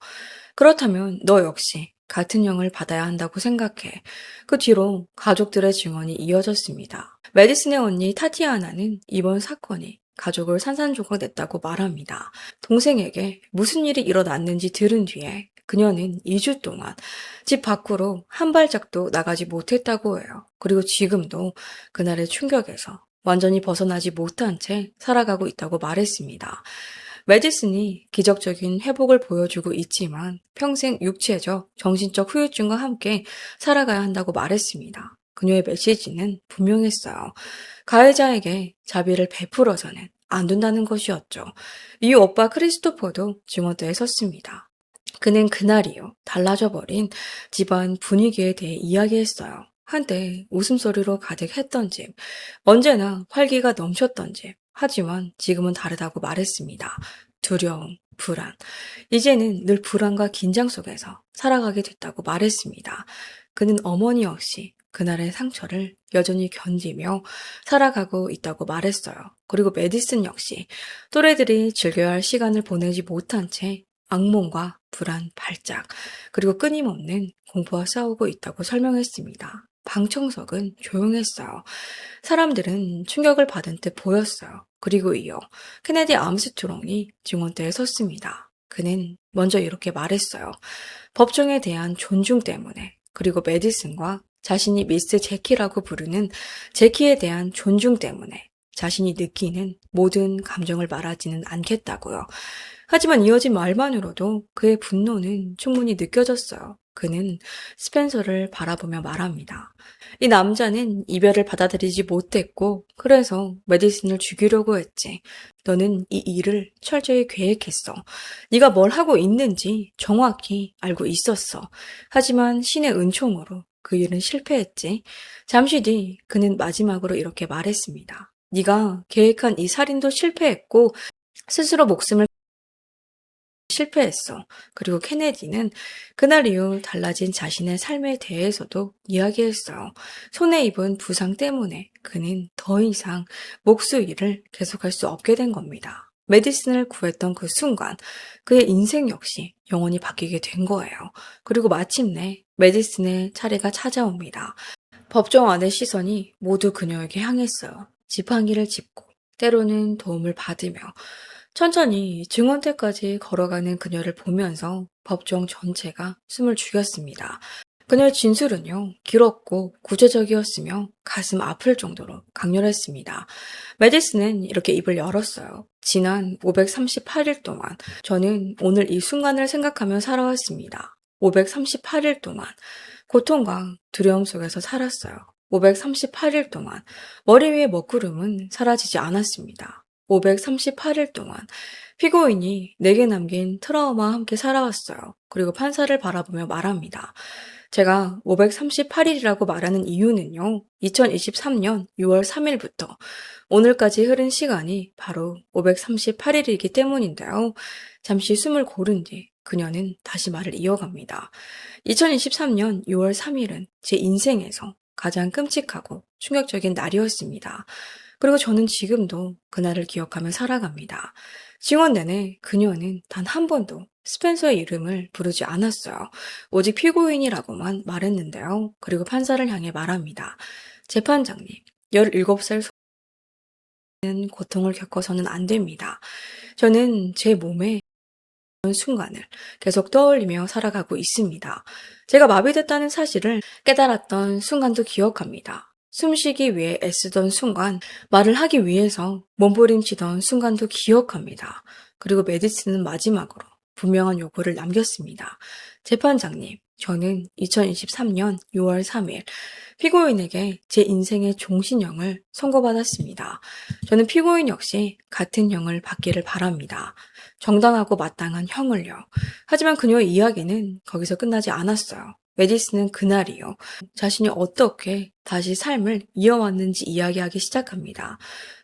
그렇다면 너 역시 같은 형을 받아야 한다고 생각해. 그 뒤로 가족들의 증언이 이어졌습니다. 메디슨의 언니 타티아나는 이번 사건이 가족을 산산조각 냈다고 말합니다. 동생에게 무슨 일이 일어났는지 들은 뒤에 그녀는 2주 동안 집 밖으로 한 발짝도 나가지 못했다고 해요. 그리고 지금도 그날의 충격에서 완전히 벗어나지 못한 채 살아가고 있다고 말했습니다. 메디슨이 기적적인 회복을 보여주고 있지만 평생 육체적, 정신적 후유증과 함께 살아가야 한다고 말했습니다. 그녀의 메시지는 분명했어요. 가해자에게 자비를 베풀어서는 안 된다는 것이었죠. 이 오빠 크리스토퍼도 증언대에 섰습니다. 그는 그날이요, 달라져 버린 집안 분위기에 대해 이야기했어요. 한때 웃음소리로 가득했던 집, 언제나 활기가 넘쳤던 집. 하지만 지금은 다르다고 말했습니다. 두려움, 불안. 이제는 늘 불안과 긴장 속에서 살아가게 됐다고 말했습니다. 그는 어머니 역시 그날의 상처를 여전히 견디며 살아가고 있다고 말했어요. 그리고 메디슨 역시 또래들이 즐겨야 할 시간을 보내지 못한 채 악몽과 불안, 발작, 그리고 끊임없는 공포와 싸우고 있다고 설명했습니다. 방청석은 조용했어요. 사람들은 충격을 받은 듯 보였어요. 그리고 이어 케네디 암스트롱이 증언대에 섰습니다. 그는 먼저 이렇게 말했어요. 법정에 대한 존중 때문에, 그리고 메디슨과 자신이 미스 제키라고 부르는 제키에 대한 존중 때문에 자신이 느끼는 모든 감정을 말하지는 않겠다고요. 하지만 이어진 말만으로도 그의 분노는 충분히 느껴졌어요. 그는 스펜서를 바라보며 말합니다. 이 남자는 이별을 받아들이지 못했고 그래서 메디슨을 죽이려고 했지. 너는 이 일을 철저히 계획했어. 네가 뭘 하고 있는지 정확히 알고 있었어. 하지만 신의 은총으로 그 일은 실패했지. 잠시 뒤 그는 마지막으로 이렇게 말했습니다. 네가 계획한 이 살인도 실패했고 스스로 목숨을 실패했어. 그리고 케네디는 그날 이후 달라진 자신의 삶에 대해서도 이야기했어요. 손에 입은 부상 때문에 그는 더 이상 목수 일을 계속할 수 없게 된 겁니다. 메디슨을 구했던 그 순간 그의 인생 역시 영원히 바뀌게 된 거예요. 그리고 마침내 메디슨의 차례가 찾아옵니다. 법정 안의 시선이 모두 그녀에게 향했어요. 지팡이를 짚고 때로는 도움을 받으며 천천히 증언대까지 걸어가는 그녀를 보면서 법정 전체가 숨을 죽였습니다. 그녀의 진술은요, 길었고 구체적이었으며 가슴 아플 정도로 강렬했습니다. 메디슨은 이렇게 입을 열었어요. 지난 538일 동안 저는 오늘 이 순간을 생각하며 살아왔습니다. 538일 동안 고통과 두려움 속에서 살았어요. 538일 동안 머리 위의 먹구름은 사라지지 않았습니다. 538일 동안 피고인이 내게 남긴 트라우마와 함께 살아왔어요. 그리고 판사를 바라보며 말합니다. 제가 538일이라고 말하는 이유는요. 2023년 6월 3일부터 오늘까지 흐른 시간이 바로 538일이기 때문인데요. 잠시 숨을 고른 뒤 그녀는 다시 말을 이어갑니다. 2023년 6월 3일은 제 인생에서 가장 끔찍하고 충격적인 날이었습니다. 그리고 저는 지금도 그날을 기억하며 살아갑니다. 증언 내내 그녀는 단 한 번도 스펜서의 이름을 부르지 않았어요. 오직 피고인이라고만 말했는데요. 그리고 판사를 향해 말합니다. 재판장님, 17살 소년은 고통을 겪어서는 안 됩니다. 저는 제 몸에 순간을 계속 떠올리며 살아가고 있습니다. 제가 마비됐다는 사실을 깨달았던 순간도 기억합니다. 숨쉬기 위해 애쓰던 순간, 말을 하기 위해서 몸부림치던 순간도 기억합니다. 그리고 메디슨은 마지막으로 분명한 요구를 남겼습니다. 재판장님, 저는 2023년 6월 3일 피고인에게 제 인생의 종신형을 선고받았습니다. 저는 피고인 역시 같은 형을 받기를 바랍니다. 정당하고 마땅한 형을요. 하지만 그녀의 이야기는 거기서 끝나지 않았어요. 메디슨은 그날이요. 자신이 어떻게 다시 삶을 이어왔는지 이야기하기 시작합니다.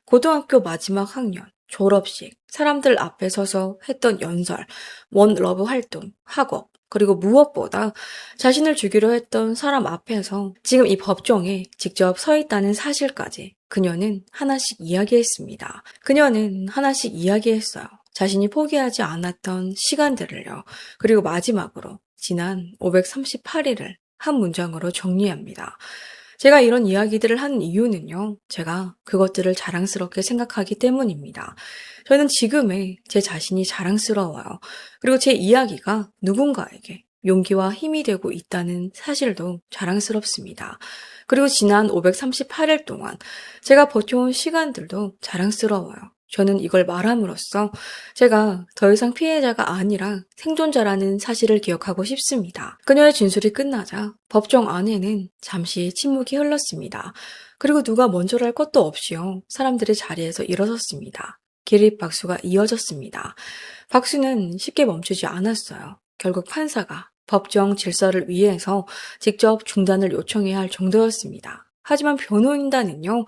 고등학교 마지막 학년, 졸업식, 사람들 앞에 서서 했던 연설, 원 러브 활동, 학업, 그리고 무엇보다 자신을 죽이려 했던 사람 앞에서 지금 이 법정에 직접 서 있다는 사실까지 그녀는 하나씩 이야기했습니다. 그녀는 하나씩 이야기했어요. 자신이 포기하지 않았던 시간들을요. 그리고 마지막으로 지난 538일을 한 문장으로 정리합니다. 제가 이런 이야기들을 하는 이유는요. 제가 그것들을 자랑스럽게 생각하기 때문입니다. 저는 지금의 제 자신이 자랑스러워요. 그리고 제 이야기가 누군가에게 용기와 힘이 되고 있다는 사실도 자랑스럽습니다. 그리고 지난 538일 동안 제가 버텨온 시간들도 자랑스러워요. 저는 이걸 말함으로써 제가 더 이상 피해자가 아니라 생존자라는 사실을 기억하고 싶습니다. 그녀의 진술이 끝나자 법정 안에는 잠시 침묵이 흘렀습니다. 그리고 누가 먼저랄 것도 없이요. 사람들이 자리에서 일어섰습니다. 기립박수가 이어졌습니다. 박수는 쉽게 멈추지 않았어요. 결국 판사가 법정 질서를 위해서 직접 중단을 요청해야 할 정도였습니다. 하지만 변호인단은요,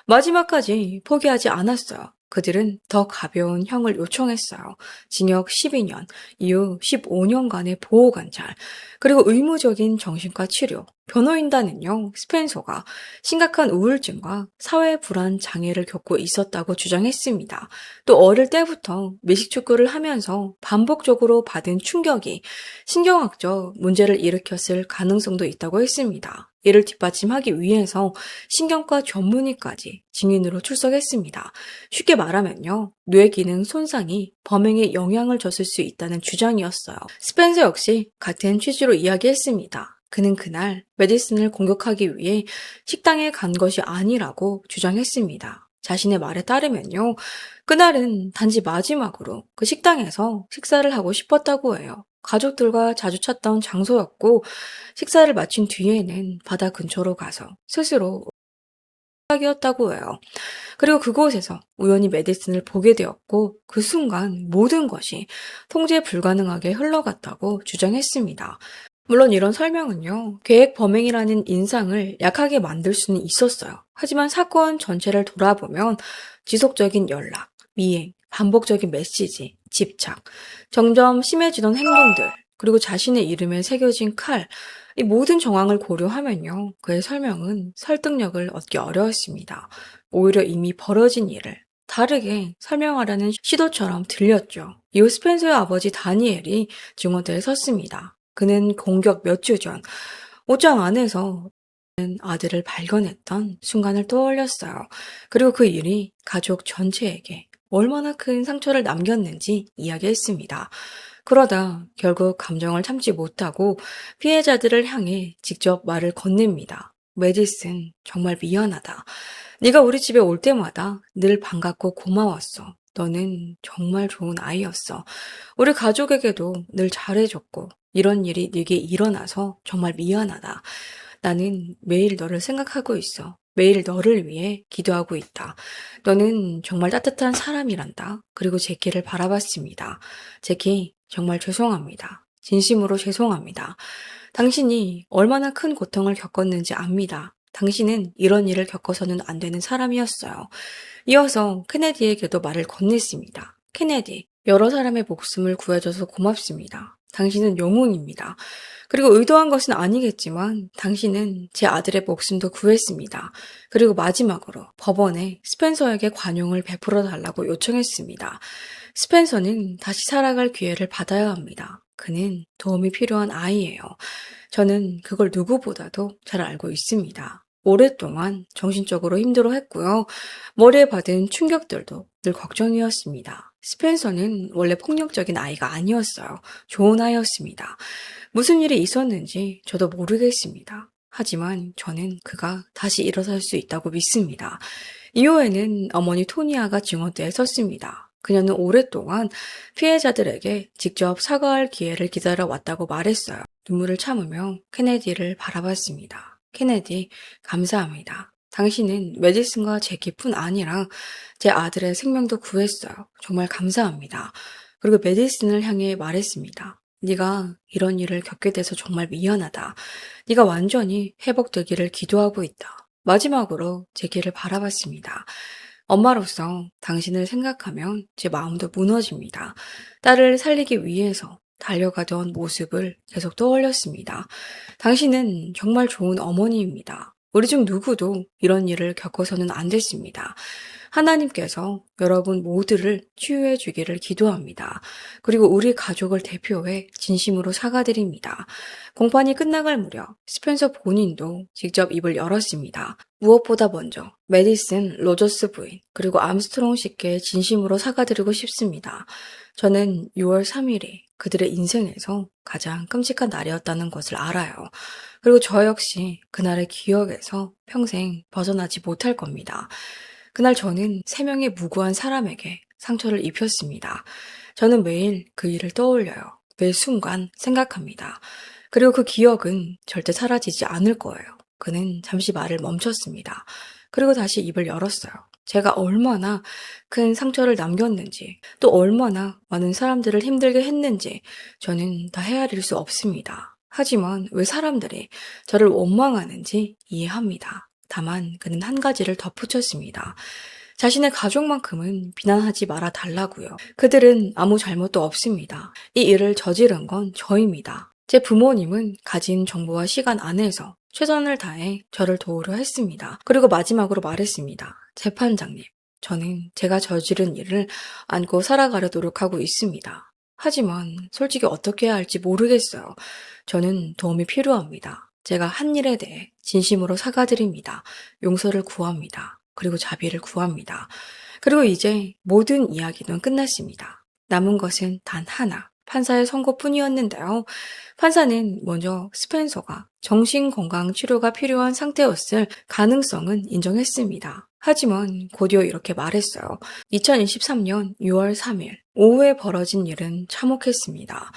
마지막까지 포기하지 않았어요. 그들은 더 가벼운 형을 요청했어요. 징역 12년, 이후 15년간의 보호관찰, 그리고 의무적인 정신과 치료. 변호인단은요, 스펜서가 심각한 우울증과 사회 불안 장애를 겪고 있었다고 주장했습니다. 또 어릴 때부터 미식축구를 하면서 반복적으로 받은 충격이 신경학적 문제를 일으켰을 가능성도 있다고 했습니다. 이를 뒷받침하기 위해서 신경과 전문의까지 증인으로 출석했습니다. 쉽게 말하면요, 뇌 기능 손상이 범행에 영향을 줬을 수 있다는 주장이었어요. 스펜서 역시 같은 취지로 이야기했습니다. 그는 그날 메디슨을 공격하기 위해 식당에 간 것이 아니라고 주장했습니다. 자신의 말에 따르면요, 그날은 단지 마지막으로 그 식당에서 식사를 하고 싶었다고 해요. 가족들과 자주 찾던 장소였고, 식사를 마친 뒤에는 바다 근처로 가서 스스로 이었다고 해요. 그리고 그곳에서 우연히 메디슨을 보게 되었고, 그 순간 모든 것이 통제 불가능하게 흘러갔다고 주장했습니다. 물론 이런 설명은요, 계획 범행이라는 인상을 약하게 만들 수는 있었어요. 하지만 사건 전체를 돌아보면 지속적인 연락, 미행, 반복적인 메시지, 집착, 점점 심해지던 행동들, 그리고 자신의 이름에 새겨진 칼, 이 모든 정황을 고려하면요, 그의 설명은 설득력을 얻기 어려웠습니다. 오히려 이미 벌어진 일을 다르게 설명하려는 시도처럼 들렸죠. 이후 스펜서의 아버지 다니엘이 증언대에 섰습니다. 그는 공격 몇 주 전 옷장 안에서 아들을 발견했던 순간을 떠올렸어요. 그리고 그 일이 가족 전체에게 얼마나 큰 상처를 남겼는지 이야기했습니다. 그러다 결국 감정을 참지 못하고 피해자들을 향해 직접 말을 건넵니다. 메디슨, 정말 미안하다. 네가 우리 집에 올 때마다 늘 반갑고 고마웠어. 너는 정말 좋은 아이였어. 우리 가족에게도 늘 잘해줬고 이런 일이 네게 일어나서 정말 미안하다. 나는 매일 너를 생각하고 있어. 매일 너를 위해 기도하고 있다. 너는 정말 따뜻한 사람이란다. 그리고 제키를 바라봤습니다. 제키, 정말 죄송합니다. 진심으로 죄송합니다. 당신이 얼마나 큰 고통을 겪었는지 압니다. 당신은 이런 일을 겪어서는 안 되는 사람이었어요. 이어서 케네디에게도 말을 건넸습니다. 케네디, 여러 사람의 목숨을 구해줘서 고맙습니다. 당신은 영웅입니다. 그리고 의도한 것은 아니겠지만 당신은 제 아들의 목숨도 구했습니다. 그리고 마지막으로 법원에 스펜서에게 관용을 베풀어 달라고 요청했습니다. 스펜서는 다시 살아갈 기회를 받아야 합니다. 그는 도움이 필요한 아이예요. 저는 그걸 누구보다도 잘 알고 있습니다. 오랫동안 정신적으로 힘들어했고요. 머리에 받은 충격들도 늘 걱정이었습니다. 스펜서는 원래 폭력적인 아이가 아니었어요. 좋은 아이였습니다. 무슨 일이 있었는지 저도 모르겠습니다. 하지만 저는 그가 다시 일어설 수 있다고 믿습니다. 이후에는 어머니 토니아가 증언대에 섰습니다. 그녀는 오랫동안 피해자들에게 직접 사과할 기회를 기다려왔다고 말했어요. 눈물을 참으며 케네디를 바라봤습니다. 케네디, 감사합니다. 당신은 메디슨과 제키뿐 아니라 제 아들의 생명도 구했어요. 정말 감사합니다. 그리고 메디슨을 향해 말했습니다. 네가 이런 일을 겪게 돼서 정말 미안하다. 네가 완전히 회복되기를 기도하고 있다. 마지막으로 제키를 바라봤습니다. 엄마로서 당신을 생각하면 제 마음도 무너집니다. 딸을 살리기 위해서 달려가던 모습을 계속 떠올렸습니다. 당신은 정말 좋은 어머니입니다. 우리 중 누구도 이런 일을 겪어서는 안 됐습니다. 하나님께서 여러분 모두를 치유해 주기를 기도합니다. 그리고 우리 가족을 대표해 진심으로 사과드립니다. 공판이 끝나갈 무렵 스펜서 본인도 직접 입을 열었습니다. 무엇보다 먼저 메디슨 로저스 부인 그리고 암스트롱 씨께 진심으로 사과드리고 싶습니다. 저는 6월 3일이 그들의 인생에서 가장 끔찍한 날이었다는 것을 알아요. 그리고 저 역시 그날의 기억에서 평생 벗어나지 못할 겁니다. 그날 저는 3명의 무고한 사람에게 상처를 입혔습니다. 저는 매일 그 일을 떠올려요. 매 순간 생각합니다. 그리고 그 기억은 절대 사라지지 않을 거예요. 그는 잠시 말을 멈췄습니다. 그리고 다시 입을 열었어요. 제가 얼마나 큰 상처를 남겼는지, 또 얼마나 많은 사람들을 힘들게 했는지 저는 다 헤아릴 수 없습니다. 하지만 왜 사람들이 저를 원망하는지 이해합니다. 다만 그는 한 가지를 덧붙였습니다. 자신의 가족만큼은 비난하지 말아 달라고요. 그들은 아무 잘못도 없습니다. 이 일을 저지른 건 저입니다. 제 부모님은 가진 정보와 시간 안에서 최선을 다해 저를 도우려 했습니다. 그리고 마지막으로 말했습니다. 재판장님, 저는 제가 저지른 일을 안고 살아가려 노력하고 있습니다. 하지만 솔직히 어떻게 해야 할지 모르겠어요. 저는 도움이 필요합니다. 제가 한 일에 대해 진심으로 사과드립니다. 용서를 구합니다. 그리고 자비를 구합니다. 그리고 이제 모든 이야기는 끝났습니다. 남은 것은 단 하나, 판사의 선고뿐이었는데요. 판사는 먼저 스펜서가 정신건강 치료가 필요한 상태였을 가능성은 인정했습니다. 하지만 곧이어 이렇게 말했어요. 2023년 6월 3일 오후에 벌어진 일은 참혹했습니다.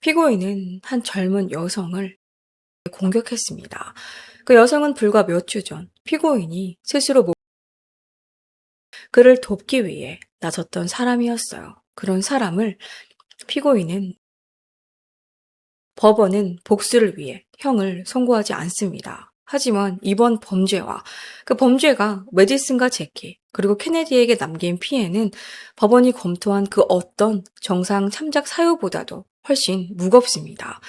피고인은 한 젊은 여성을 공격했습니다. 그 여성은 불과 몇 주 전 피고인이 스스로 그를 돕기 위해 나섰던 사람이었어요. 그런 사람을 피고인은 법원은 복수를 위해 형을 선고하지 않습니다. 하지만 이번 범죄와 그 범죄가 메디슨과 제키 그리고 케네디에게 남긴 피해는 법원이 검토한 그 어떤 정상 참작 사유보다도 훨씬 무겁습니다.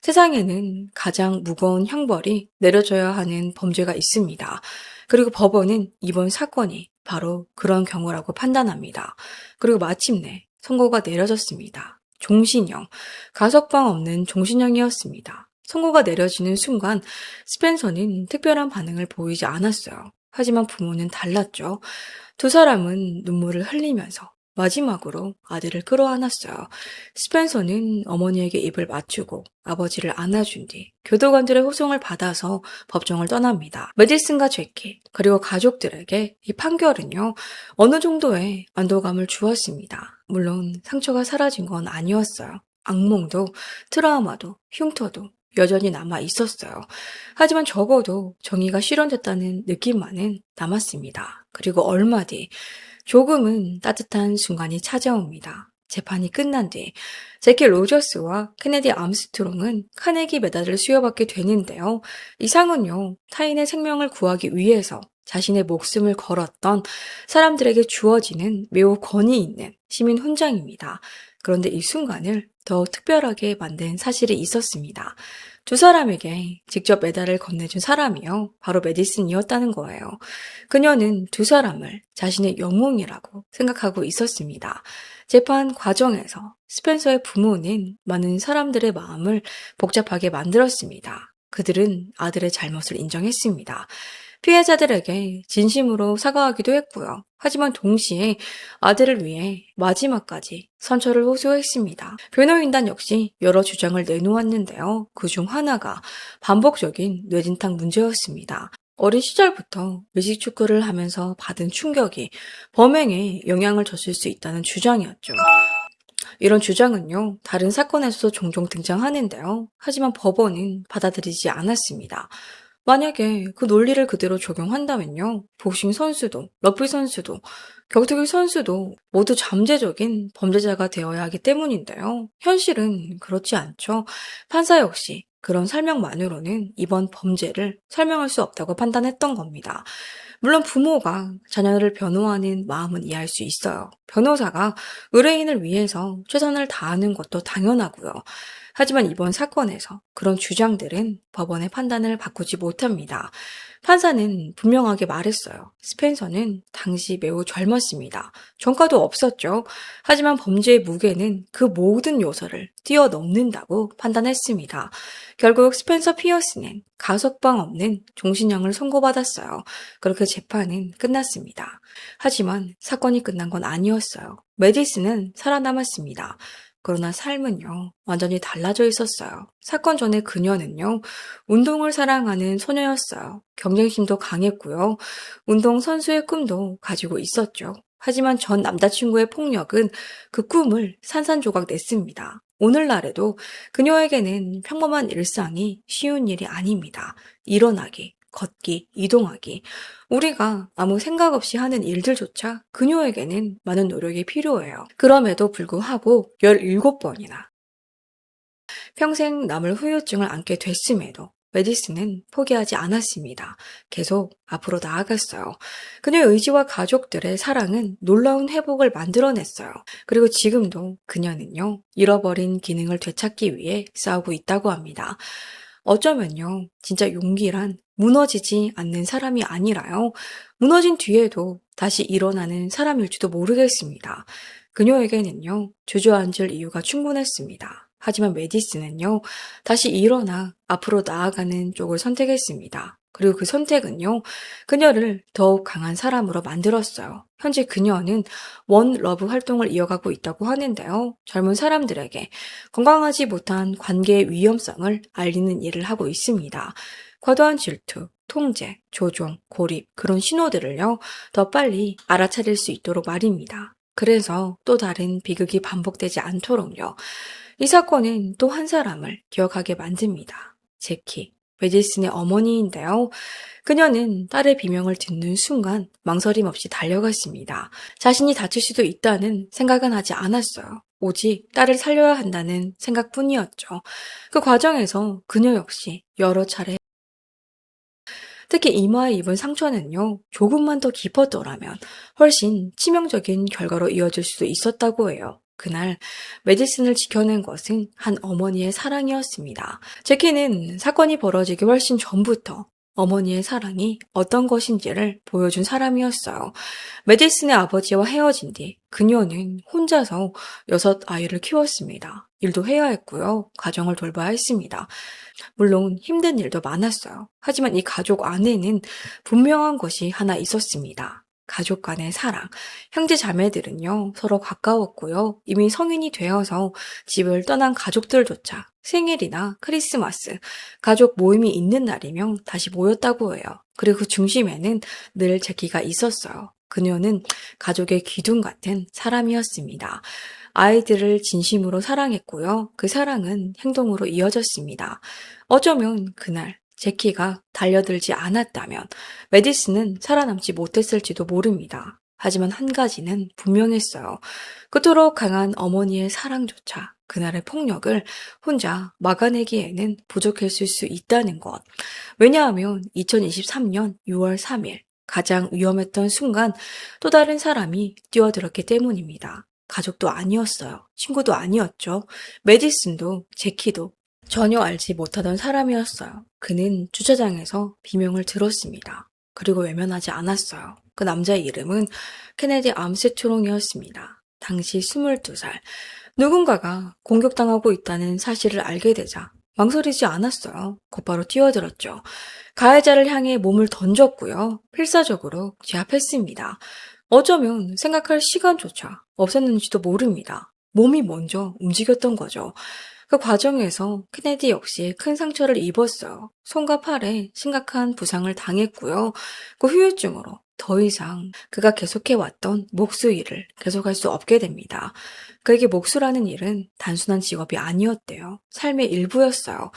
세상에는 가장 무거운 형벌이 내려져야 하는 범죄가 있습니다. 그리고 법원은 이번 사건이 바로 그런 경우라고 판단합니다. 그리고 마침내 선고가 내려졌습니다. 종신형, 가석방 없는 종신형이었습니다. 선고가 내려지는 순간 스펜서는 특별한 반응을 보이지 않았어요. 하지만 부모는 달랐죠. 두 사람은 눈물을 흘리면서 마지막으로 아들을 끌어안았어요. 스펜서는 어머니에게 입을 맞추고 아버지를 안아준 뒤 교도관들의 호송을 받아서 법정을 떠납니다. 메디슨과 제키 그리고 가족들에게 이 판결은요 어느 정도의 안도감을 주었습니다. 물론 상처가 사라진 건 아니었어요. 악몽도 트라우마도 흉터도 여전히 남아 있었어요. 하지만 적어도 정의가 실현됐다는 느낌만은 남았습니다. 그리고 얼마 뒤 조금은 따뜻한 순간이 찾아옵니다. 재판이 끝난 뒤 제키 로저스와 케네디 암스트롱은 카네기 메달을 수여받게 되는데요. 이 상은요, 타인의 생명을 구하기 위해서 자신의 목숨을 걸었던 사람들에게 주어지는 매우 권위 있는 시민 훈장입니다. 그런데 이 순간을 더 특별하게 만든 사실이 있었습니다. 두 사람에게 직접 메달을 건네준 사람이요. 바로 메디슨이었다는 거예요. 그녀는 두 사람을 자신의 영웅이라고 생각하고 있었습니다. 재판 과정에서 스펜서의 부모는 많은 사람들의 마음을 복잡하게 만들었습니다. 그들은 아들의 잘못을 인정했습니다. 피해자들에게 진심으로 사과하기도 했고요. 하지만 동시에 아들을 위해 마지막까지 선처를 호소했습니다. 변호인단 역시 여러 주장을 내놓았는데요. 그중 하나가 반복적인 뇌진탕 문제였습니다. 어린 시절부터 미식축구를 하면서 받은 충격이 범행에 영향을 줬을 수 있다는 주장이었죠. 이런 주장은요, 다른 사건에서도 종종 등장하는데요. 하지만 법원은 받아들이지 않았습니다. 만약에 그 논리를 그대로 적용한다면요, 복싱 선수도, 럭비 선수도, 격투기 선수도 모두 잠재적인 범죄자가 되어야 하기 때문인데요. 현실은 그렇지 않죠. 판사 역시 그런 설명만으로는 이번 범죄를 설명할 수 없다고 판단했던 겁니다. 물론 부모가 자녀를 변호하는 마음은 이해할 수 있어요. 변호사가 의뢰인을 위해서 최선을 다하는 것도 당연하고요. 하지만 이번 사건에서 그런 주장들은 법원의 판단을 바꾸지 못합니다. 판사는 분명하게 말했어요. 스펜서는 당시 매우 젊었습니다. 전과도 없었죠. 하지만 범죄의 무게는 그 모든 요소를 뛰어넘는다고 판단했습니다. 결국 스펜서 피어스는 가석방 없는 종신형을 선고받았어요. 그렇게 재판은 끝났습니다. 하지만 사건이 끝난 건 아니었어요. 메디슨은 살아남았습니다. 그러나 삶은요, 완전히 달라져 있었어요. 사건 전에 그녀는요, 운동을 사랑하는 소녀였어요. 경쟁심도 강했고요. 운동 선수의 꿈도 가지고 있었죠. 하지만 전 남자친구의 폭력은 그 꿈을 산산조각 냈습니다. 오늘날에도 그녀에게는 평범한 일상이 쉬운 일이 아닙니다. 일어나기, 걷기, 이동하기. 우리가 아무 생각 없이 하는 일들조차 그녀에게는 많은 노력이 필요해요. 그럼에도 불구하고 17번이나 평생 남을 후유증을 안게 됐음에도 메디슨은 포기하지 않았습니다. 계속 앞으로 나아갔어요. 그녀의 의지와 가족들의 사랑은 놀라운 회복을 만들어냈어요. 그리고 지금도 그녀는요, 잃어버린 기능을 되찾기 위해 싸우고 있다고 합니다. 어쩌면요, 진짜 용기란 무너지지 않는 사람이 아니라요, 무너진 뒤에도 다시 일어나는 사람일지도 모르겠습니다. 그녀에게는요, 주저앉을 이유가 충분했습니다. 하지만 메디슨은요, 다시 일어나 앞으로 나아가는 쪽을 선택했습니다. 그리고 그 선택은요, 그녀를 더욱 강한 사람으로 만들었어요. 현재 그녀는 원 러브 활동을 이어가고 있다고 하는데요. 젊은 사람들에게 건강하지 못한 관계의 위험성을 알리는 일을 하고 있습니다. 과도한 질투, 통제, 조종, 고립, 그런 신호들을요, 더 빨리 알아차릴 수 있도록 말입니다. 그래서 또 다른 비극이 반복되지 않도록요. 이 사건은 또 한 사람을 기억하게 만듭니다. 제키, 메디슨의 어머니인데요. 그녀는 딸의 비명을 듣는 순간 망설임 없이 달려갔습니다. 자신이 다칠 수도 있다는 생각은 하지 않았어요. 오직 딸을 살려야 한다는 생각뿐이었죠. 그 과정에서 그녀 역시 여러 차례 특히 이마에 입은 상처는요, 조금만 더 깊었더라면 훨씬 치명적인 결과로 이어질 수도 있었다고 해요. 그날 메디슨을 지켜낸 것은 한 어머니의 사랑이었습니다. 제키는 사건이 벌어지기 훨씬 전부터 어머니의 사랑이 어떤 것인지를 보여준 사람이었어요. 메디슨의 아버지와 헤어진 뒤 그녀는 혼자서 6아이를 키웠습니다. 일도 해야 했고요. 가정을 돌봐야 했습니다. 물론 힘든 일도 많았어요. 하지만 이 가족 안에는 분명한 것이 하나 있었습니다. 가족 간의 사랑. 형제 자매들은요, 서로 가까웠고요. 이미 성인이 되어서 집을 떠난 가족들조차 생일이나 크리스마스, 가족 모임이 있는 날이면 다시 모였다고 해요. 그리고 그 중심에는 늘 제키가 있었어요. 그녀는 가족의 기둥 같은 사람이었습니다. 아이들을 진심으로 사랑했고요. 그 사랑은 행동으로 이어졌습니다. 어쩌면 그날 제키가 달려들지 않았다면 메디슨은 살아남지 못했을지도 모릅니다. 하지만 한 가지는 분명했어요. 그토록 강한 어머니의 사랑조차 그날의 폭력을 혼자 막아내기에는 부족했을 수 있다는 것. 왜냐하면 2023년 6월 3일 가장 위험했던 순간 또 다른 사람이 뛰어들었기 때문입니다. 가족도 아니었어요. 친구도 아니었죠. 메디슨도 제키도 전혀 알지 못하던 사람이었어요. 그는 주차장에서 비명을 들었습니다. 그리고 외면하지 않았어요. 그 남자의 이름은 케네디 암스트롱이었습니다. 당시 22살. 누군가가 공격당하고 있다는 사실을 알게 되자 망설이지 않았어요. 곧바로 뛰어들었죠. 가해자를 향해 몸을 던졌고요. 필사적으로 제압했습니다. 어쩌면 생각할 시간조차 없었는지도 모릅니다. 몸이 먼저 움직였던 거죠. 그 과정에서 케네디 역시 큰 상처를 입었어요. 손과 팔에 심각한 부상을 당했고요. 그 후유증으로 더 이상 그가 계속해왔던 목수 일을 계속할 수 없게 됩니다. 그에게 목수라는 일은 단순한 직업이 아니었대요. 삶의 일부였어요.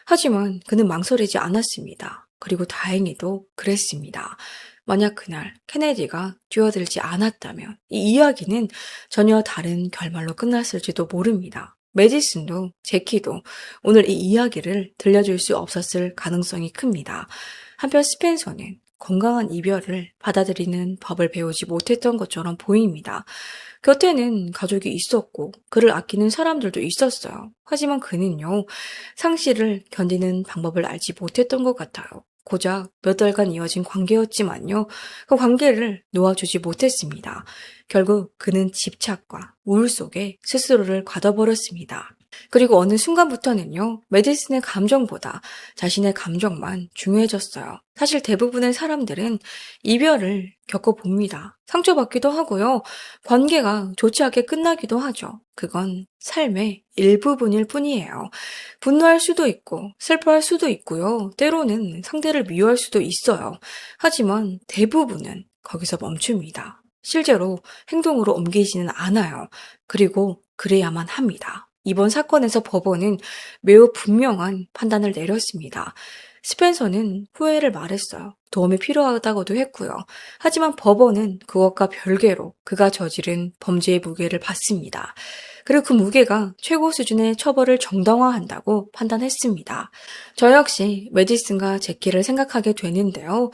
하지만 그는 망설이지 않았습니다. 그리고 다행히도 그랬습니다. 만약 그날 케네디가 뛰어들지 않았다면 이 이야기는 전혀 다른 결말로 끝났을지도 모릅니다. 메디슨도 제키도 오늘 이 이야기를 들려줄 수 없었을 가능성이 큽니다. 한편 스펜서는 건강한 이별을 받아들이는 법을 배우지 못했던 것처럼 보입니다. 곁에는 가족이 있었고 그를 아끼는 사람들도 있었어요. 하지만 그는요, 상실을 견디는 방법을 알지 못했던 것 같아요. 고작 몇 달간 이어진 관계였지만요, 그 관계를 놓아주지 못했습니다. 결국 그는 집착과 우울 속에 스스로를 가둬버렸습니다. 그리고 어느 순간부터는요, 메디슨의 감정보다 자신의 감정만 중요해졌어요. 사실 대부분의 사람들은 이별을 겪어봅니다. 상처받기도 하고요, 관계가 좋지 않게 끝나기도 하죠. 그건 삶의 일부분일 뿐이에요. 분노할 수도 있고, 슬퍼할 수도 있고요, 때로는 상대를 미워할 수도 있어요. 하지만 대부분은 거기서 멈춥니다. 실제로 행동으로 옮기지는 않아요. 그리고 그래야만 합니다. 이번 사건에서 법원은 매우 분명한 판단을 내렸습니다. 스펜서는 후회를 말했어요. 도움이 필요하다고도 했고요. 하지만 법원은 그것과 별개로 그가 저지른 범죄의 무게를 받습니다. 그리고 그 무게가 최고 수준의 처벌을 정당화한다고 판단했습니다. 저 역시 메디슨과 제키를 생각하게 되는데요.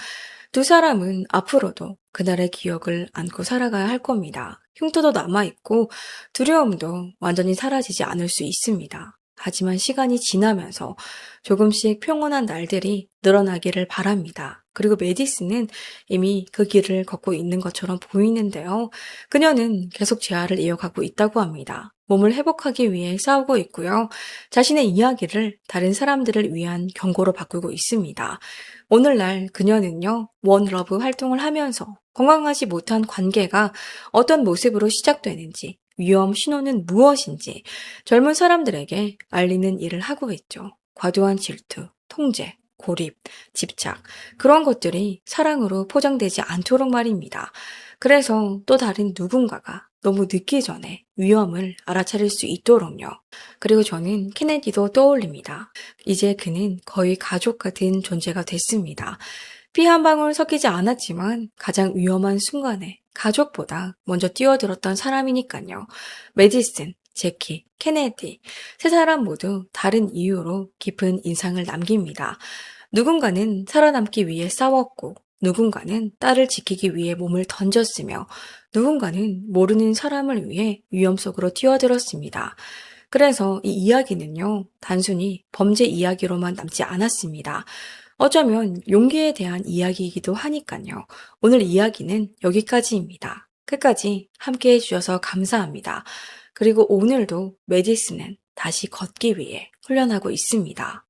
두 사람은 앞으로도 그날의 기억을 안고 살아가야 할 겁니다. 흉터도 남아있고 두려움도 완전히 사라지지 않을 수 있습니다. 하지만 시간이 지나면서 조금씩 평온한 날들이 늘어나기를 바랍니다. 그리고 메디슨은 이미 그 길을 걷고 있는 것처럼 보이는데요. 그녀는 계속 재활을 이어가고 있다고 합니다. 몸을 회복하기 위해 싸우고 있고요. 자신의 이야기를 다른 사람들을 위한 경고로 바꾸고 있습니다. 오늘날 그녀는요, 원러브 활동을 하면서 건강하지 못한 관계가 어떤 모습으로 시작되는지, 위험 신호는 무엇인지 젊은 사람들에게 알리는 일을 하고 있죠. 과도한 질투, 통제, 고립, 집착, 그런 것들이 사랑으로 포장되지 않도록 말입니다. 그래서 또 다른 누군가가 너무 늦기 전에 위험을 알아차릴 수 있도록요. 그리고 저는 케네디도 떠올립니다. 이제 그는 거의 가족 같은 존재가 됐습니다. 피 한 방울 섞이지 않았지만 가장 위험한 순간에 가족보다 먼저 뛰어들었던 사람이니까요. 메디슨, 제키, 케네디, 세 사람 모두 다른 이유로 깊은 인상을 남깁니다. 누군가는 살아남기 위해 싸웠고, 누군가는 딸을 지키기 위해 몸을 던졌으며, 누군가는 모르는 사람을 위해 위험 속으로 뛰어들었습니다. 그래서 이 이야기는요, 단순히 범죄 이야기로만 남지 않았습니다. 어쩌면 용기에 대한 이야기이기도 하니까요. 오늘 이야기는 여기까지입니다. 끝까지 함께 해주셔서 감사합니다. 그리고 오늘도 메디슨은 다시 걷기 위해 훈련하고 있습니다.